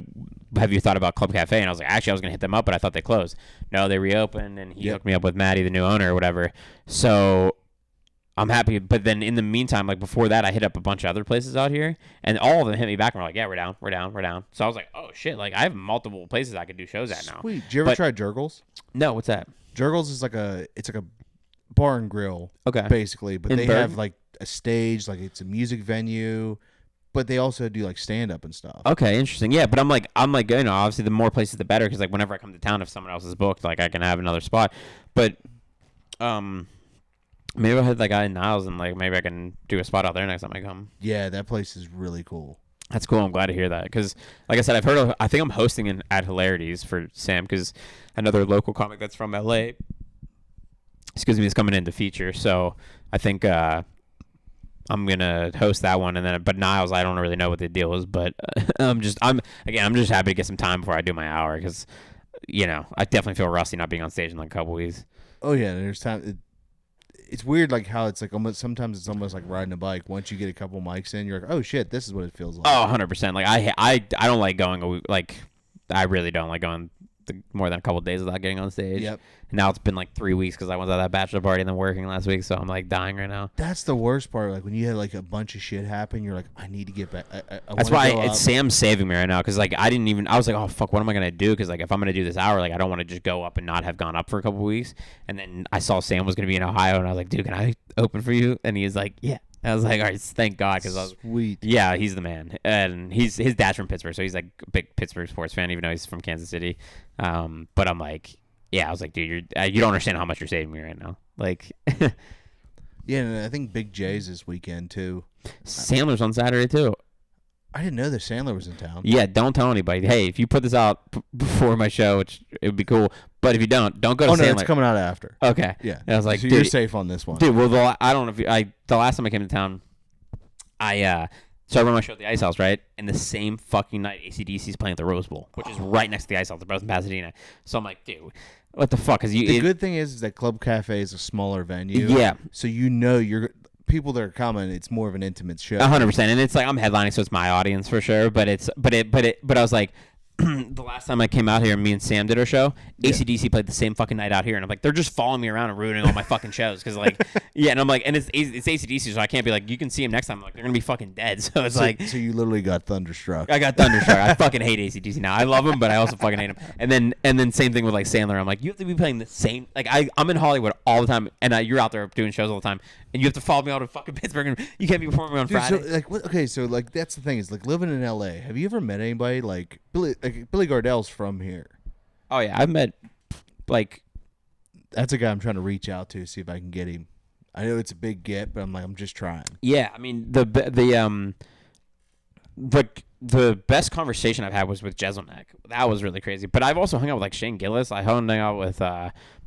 have you thought about Club Cafe?" And I was like, "Actually, I was gonna hit them up, but I thought they closed." No, they reopened, and he hooked me up with Maddie, the new owner, or whatever. So I'm happy. But then in the meantime, like before that, I hit up a bunch of other places out here, and all of them hit me back and were like, "Yeah, we're down. So I was like, "Oh shit!" Like I have multiple places I could do shows at now. Sweet. Did you ever try Jurgles? No, what's that? Jurgles is like a bar and grill, basically, but they have like a stage, like it's a music venue, but they also do like stand up and stuff. Okay, interesting. Yeah, but I'm like obviously the more places the better, because like whenever I come to town, if someone else is booked, like I can have another spot. But maybe I'll hit that guy in Niles, and like maybe I can do a spot out there next time I come. Yeah, that place is really cool. That's cool. I'm glad to hear that, because like I said, I think I'm hosting at Hilarities for Sam, because another local comic that's from LA, is coming in to feature. So I think I'm gonna host that one, and then but Niles, I don't really know what the deal is, but I'm just happy to get some time before I do my hour, because I definitely feel rusty not being on stage in like a couple weeks. Oh yeah, there's time. It's weird, like how it's like sometimes it's almost like riding a bike. Once you get a couple mics in, you're like, oh shit, this is what it feels like. Oh, 100%. Like I don't like going I really don't like going more than a couple of days without getting on stage. Yep. And now it's been like 3 weeks because I went to that bachelor party and then working last week, so I'm like dying right now. That's the worst part. Like when you have like a bunch of shit happen, you're like, I need to get back. That's why it's Sam's saving me right now, because like I was like, oh fuck, what am I gonna do? Because like if I'm gonna do this hour, like I don't want to just go up and not have gone up for a couple of weeks. And then I saw Sam was gonna be in Ohio, and I was like, dude, can I open for you? And he was like, yeah. I was like, all right, thank God, because I was sweet. Yeah, he's the man, and his dad's from Pittsburgh, so he's like a big Pittsburgh sports fan, even though he's from Kansas City. But I'm like, yeah, I was like, dude, you don't understand how much you're saving me right now. Like, yeah, and I think Big J's this weekend too. Sandler's on Saturday too. I didn't know that Sandler was in town. Yeah, don't tell anybody. Hey, if you put this out before my show, which it would be cool. But if you don't go to Sandler. Oh, no, it's coming out after. Okay. Yeah. And I was like, so dude, you're safe on this one. Dude, well, I don't know if the last time I came to town, so I run my show at the Ice House, right? And the same fucking night, AC/DC's playing at the Rose Bowl, which is right next to the Ice House. They're both in Pasadena. So I'm like, dude, what the fuck? The good thing is that Club Cafe is a smaller venue. Yeah. So people that are coming, it's more of an intimate show. 100%, and it's like I'm headlining, so it's my audience for sure. But I was like, the last time I came out here, me and Sam did our show. AC/DC played the same fucking night out here, and I'm like, they're just following me around and ruining all my fucking shows, because like, yeah, and I'm like, and it's AC/DC, so I can't be like, you can see them next time. I'm like, they're gonna be fucking dead. So it's so you literally got thunderstruck. I got thunderstruck. I fucking hate AC/DC now. I love them, but I also fucking hate them. And then same thing with like Sandler. I'm like, you have to be playing the same. Like I'm in Hollywood all the time, and you're out there doing shows all the time, and you have to follow me out to fucking Pittsburgh, and you can't be performing on Friday. So like, okay, so like that's the thing is like living in LA. Have you ever met anybody like Billy Gardell's from here? Oh yeah, I've met like. That's a guy I'm trying to reach out to, see if I can get him. I know it's a big get, but I'm just trying. Yeah, I mean the best conversation I've had was with Jeselnik. That was really crazy. But I've also hung out with like Shane Gillis. I hung out with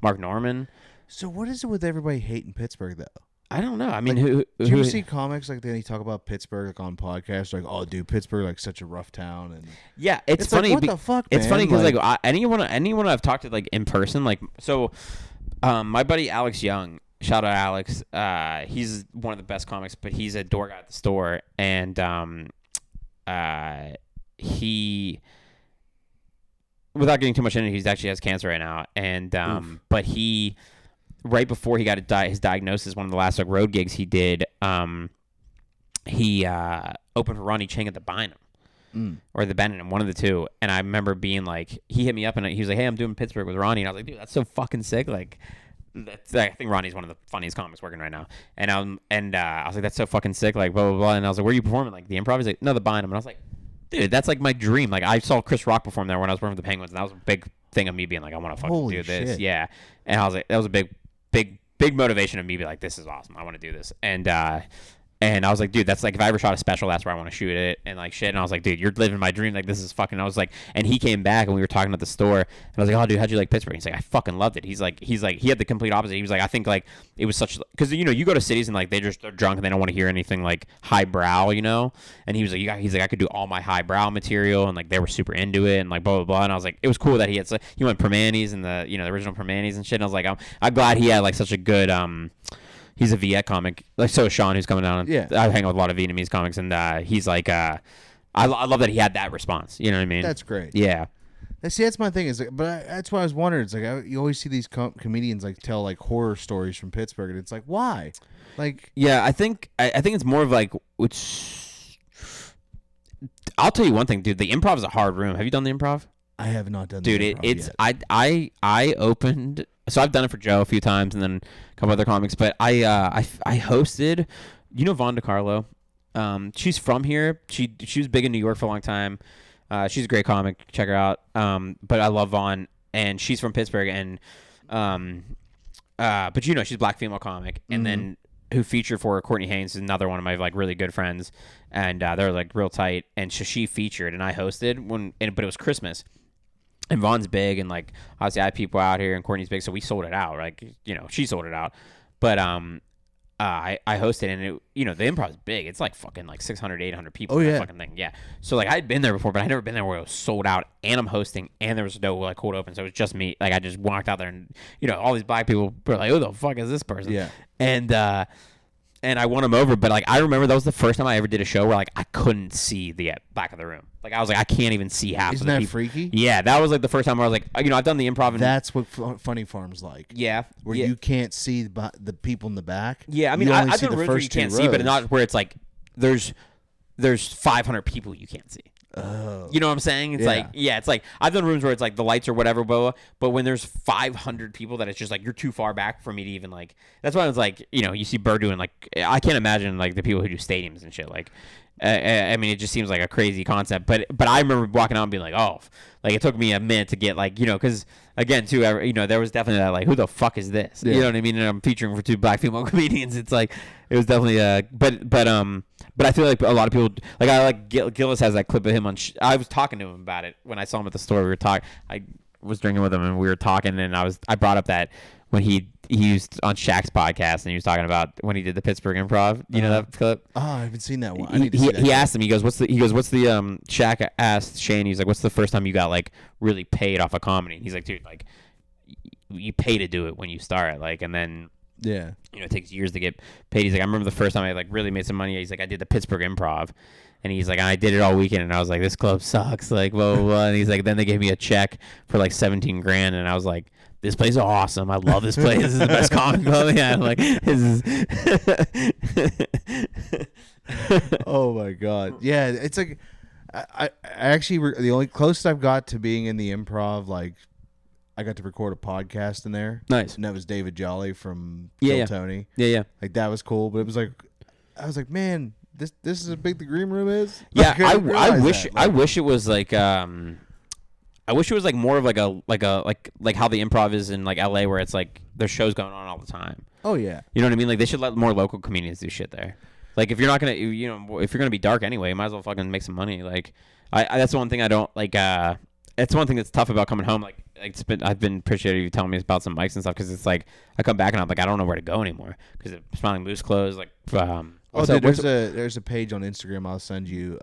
Mark Norman. So what is it with everybody hating Pittsburgh though? I don't know. I mean, do you ever see comics like they talk about Pittsburgh like on podcasts, like, oh, dude, Pittsburgh like such a rough town, and yeah, it's funny. Like, what the fuck, man? It's funny because like anyone I've talked to like in person, like so, my buddy Alex Young, shout out Alex, he's one of the best comics, but he's a door guy at the store, and without getting too much into it, he actually has cancer right now, and but he right before he got his diagnosis, one of the last like road gigs he did, he opened for Ronnie Chang at the Bynum. Or the Benton, one of the two. And I remember being like, he hit me up and he was like, hey, I'm doing Pittsburgh with Ronnie. And I was like, dude, that's so fucking sick. Like, I think Ronnie's one of the funniest comics working right now. And I was like, that's so fucking sick. Like, blah, blah, blah. And I was like, where are you performing? Like, the Improv? He's like, no, the Bynum. And I was like, dude, that's like my dream. Like, I saw Chris Rock perform there when I was working with the Penguins. And that was a big thing of me being like, I want to fucking do this. Shit. Yeah. And I was like, that was a big motivation of me being like, this is awesome. I want to do this. And I was like, dude, that's like, if I ever shot a special, that's where I want to shoot it and like shit. And I was like, dude, you're living my dream. Like, this is fucking, I was like, and he came back and we were talking at the store and I was like, oh, dude, how'd you like Pittsburgh? He's like, I fucking loved it. He's like, he had the complete opposite. He was like, I think like it was such, cause you know, you go to cities and like they're drunk and they don't want to hear anything like highbrow, you know? And he was like, he's like, I could do all my highbrow material and like they were super into it and like blah, blah, blah. And I was like, it was cool that he went Permanis and the, you know, the original Permanis and shit. And I was like, I'm glad he had like such a good, he's a Viet comic, like so is Sean, who's coming down. Yeah, I hang out with a lot of Vietnamese comics, and he's like, I love that he had that response. You know what I mean? That's great. Yeah. See, that's my thing. Is like, but that's why I was wondering. It's like you always see these comedians like tell like horror stories from Pittsburgh, and it's like, why? Like, yeah, I think it's more of like which. I'll tell you one thing, dude. The Improv is a hard room. Have you done the Improv? I have not done. Dude, the Improv it's yet. I opened. So I've done it for Joe a few times, and then a couple other comics. But I hosted, you know, Vaughn DiCarlo. She's from here. She was big in New York for a long time. She's a great comic. Check her out. But I love Vaughn, and she's from Pittsburgh. And but you know, she's a black female comic, and then who featured for her, Courtney Haynes is another one of my like really good friends, and they're like real tight. And so she featured, and I hosted but it was Christmas. And Vaughn's big, and like obviously I had people out here, and Courtney's big, so we sold it out. Like, you know, she sold it out, but I hosted, and it, you know, the Improv's big. It's like fucking like 600, 800 people. Oh, in that yeah. fucking thing. Yeah. So like I'd been there before, but I'd never been there where it was sold out, and I'm hosting, and there was no like cold open, so it was just me. Like I just walked out there, and you know, all these black people were like, "Who the fuck is this person?" Yeah. And I won them over, but like I remember that was the first time I ever did a show where like I couldn't see the back of the room. Like I was like, I can't even see half. Isn't of the that people. freaky? Yeah, that was like the first time where I was like, you know, I've done the Improv. And, That's what Funny Farm's like. yeah, Where yeah. you can't see the people in the back. Yeah, I mean, You only I've see done the rooms where you first two can't see, but rows. not where it's like there's 500 people you can't see. Oh. You know what I'm saying? It's Yeah. like, yeah, it's like I've done rooms where it's like the lights or whatever, blah, blah, but when there's 500 people that it's just like you're too far back for me to even like. That's why I was like, you know, you see Burr doing like, I can't imagine like the people who do stadiums and shit. Like, I mean, it just seems like a crazy concept. But I remember walking out and being like, oh, like it took me a minute to get like, you know, because again, too, you know, there was definitely that like, who the fuck is this? Yeah. You know what I mean? And I'm featuring for 2 black female comedians. It's like, it was definitely but I feel like a lot of people like I like Gillis has that clip of him on. I was talking to him about it when I saw him at the store. We were talking. I was drinking with him and we were talking, and I brought up that when he used on Shaq's podcast and he was talking about when he did the Pittsburgh Improv. You know that clip? Oh, I haven't seen that one. I need to see that. He asked him. He goes, what's the Shaq asked Shane. He's like, what's the first time you got like really paid off a comedy? And he's like, dude, like you pay to do it when you start, like, and then. Yeah. You know, it takes years to get paid. He's like, I remember the first time I like really made some money. He's like, I did the Pittsburgh Improv, and he's like, I did it all weekend, and I was like, this club sucks, like blah blah blah. And he's like, then they gave me a check for like 17 grand, and I was like, this place is awesome. I love this place. This is the best comic club. Yeah, like this is. Oh my god. Yeah, it's like I actually the only closest I've got to being in the Improv, like I got to record a podcast in there. Nice. And that was David Jolly from Yeah, Kill Tony. Yeah. Like that was cool, but it was like I was like, man, this is as big the green room is. Yeah, Like, didn't I realize wish that. I Like, wish it was like I wish it was like more of like how the Improv is in like LA, where it's like there's shows going on all the time. Oh yeah. You know what I mean? Like they should let more local comedians do shit there. Like if you're not gonna, you know, if you're gonna be dark anyway, you might as well fucking make some money. Like I that's the one thing I don't like. It's one thing that's tough about coming home. Like I've been appreciative of you telling me about some mics and stuff, because it's like I come back and I'm like, I don't know where to go anymore because Smiling Moose closed. Like Dude, there's a page on Instagram I'll send you.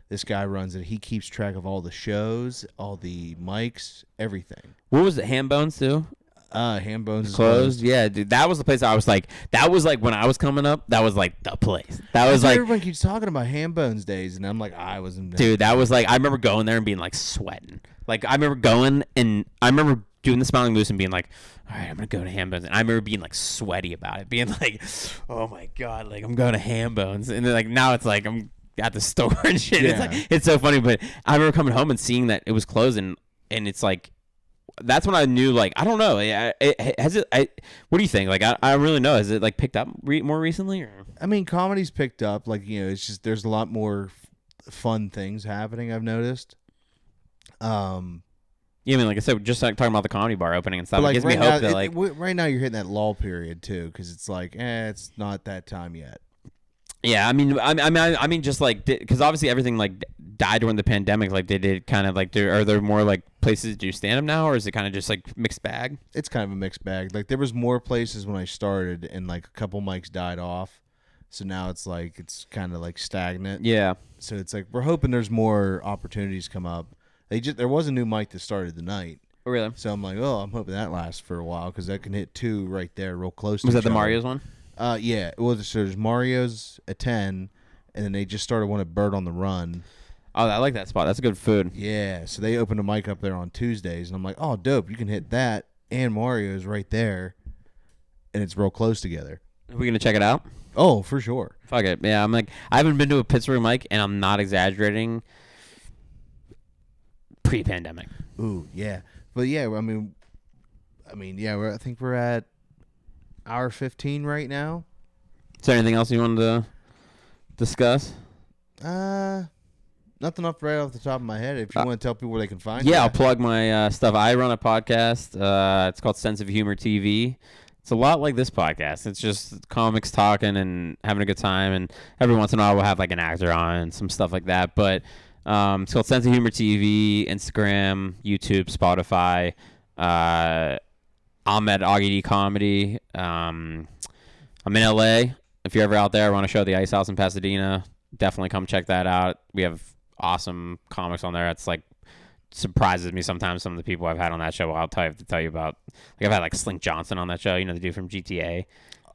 This guy runs it. He keeps track of all the shows, all the mics, everything. what was it? Ham Bones too? Ham Bones is Closed. Yeah, dude. That was the place I was like. That was like when I was coming up. That was like the place. That was like. Everyone keeps talking about Ham Bones days, and I'm like, I wasn't. Dude, that was like I remember going there and being like sweating. Like I remember doing the Smiling Moose and being like, all right, I'm gonna go to Hambones, and I remember being like sweaty about it, being like, oh my god, like I'm going to Hambones, and then like now it's like I'm at the store and shit. Yeah. It's so funny, but I remember coming home and seeing that it was closed, and it's like. That's when I knew, like, I don't know. What do you think? Like, I don't really know. Has it, like, picked up more recently? Or? I mean, comedy's picked up. Like, it's just there's a lot more fun things happening, I've noticed. Yeah, I mean, like I said, just like talking about the comedy bar opening and stuff. Like, it gives me hope that, like... right now you're hitting that lull period, too, because it's like, it's not that time yet. Yeah, I mean, just like, because obviously everything like died during the pandemic. Like, they did kind of like, are there more like places to do stand up now, or is it kind of just like mixed bag? It's kind of a mixed bag. Like, there was more places when I started, and like a couple mics died off, so now it's like it's kind of like stagnant. Yeah. So it's like we're hoping there's more opportunities come up. There was a new mic that started the night. Oh, really? So I'm like, I'm hoping that lasts for a while because that can hit 2 right there, real close. Was to that the Mario's one? Yeah. Well, so there's Mario's at 10, and then they just started one at Bird on the Run. Oh, I like that spot. That's good food. Yeah. So they opened a mic up there on Tuesdays, and I'm like, oh, dope. You can hit that and Mario's right there, and it's real close together. Are we gonna check it out? Oh, for sure. Fuck it. Yeah, I'm like, I haven't been to a Pittsburgh mic, and I'm not exaggerating. Pre-pandemic. Ooh, yeah. But yeah, I mean, yeah. I think we're at hour 15 right now. Is there anything else you wanted to discuss? Nothing right off the top of my head. If you want to tell people where they can find you. Yeah, I'll plug my stuff. I run a podcast. It's called Sense of Humor TV. It's a lot like this podcast. It's just comics talking and having a good time, and every once in a while we'll have like an actor on and some stuff like that. But it's called Sense of Humor TV, Instagram, YouTube, Spotify. I'm at Augie D Comedy. I'm in LA. If you're ever out there, I want to show the Ice House in Pasadena. Definitely come check that out. We have awesome comics on there. That's like surprises me sometimes. Some of the people I've had on that show. I'll tell you about. Like I've had like Slink Johnson on that show. You know the dude from GTA.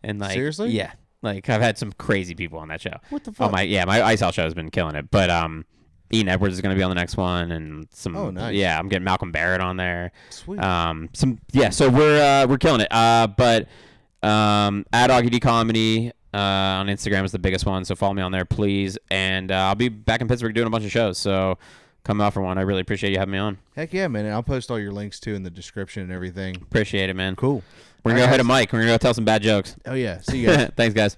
And like seriously, yeah. Like I've had some crazy people on that show. What the fuck? My Ice House show has been killing it. But Ian Edwards is going to be on the next one, and some. Oh, nice. Yeah, I'm getting Malcolm Barrett on there. Sweet. So we're killing it. But at Augie D Comedy on Instagram is the biggest one. So follow me on there, please. And I'll be back in Pittsburgh doing a bunch of shows. So come out for one. I really appreciate you having me on. Heck yeah, man. And I'll post all your links too in the description and everything. Appreciate it, man. Cool. We're gonna go hit a mic. We're gonna go tell some bad jokes. Oh yeah. See you guys. Thanks, guys.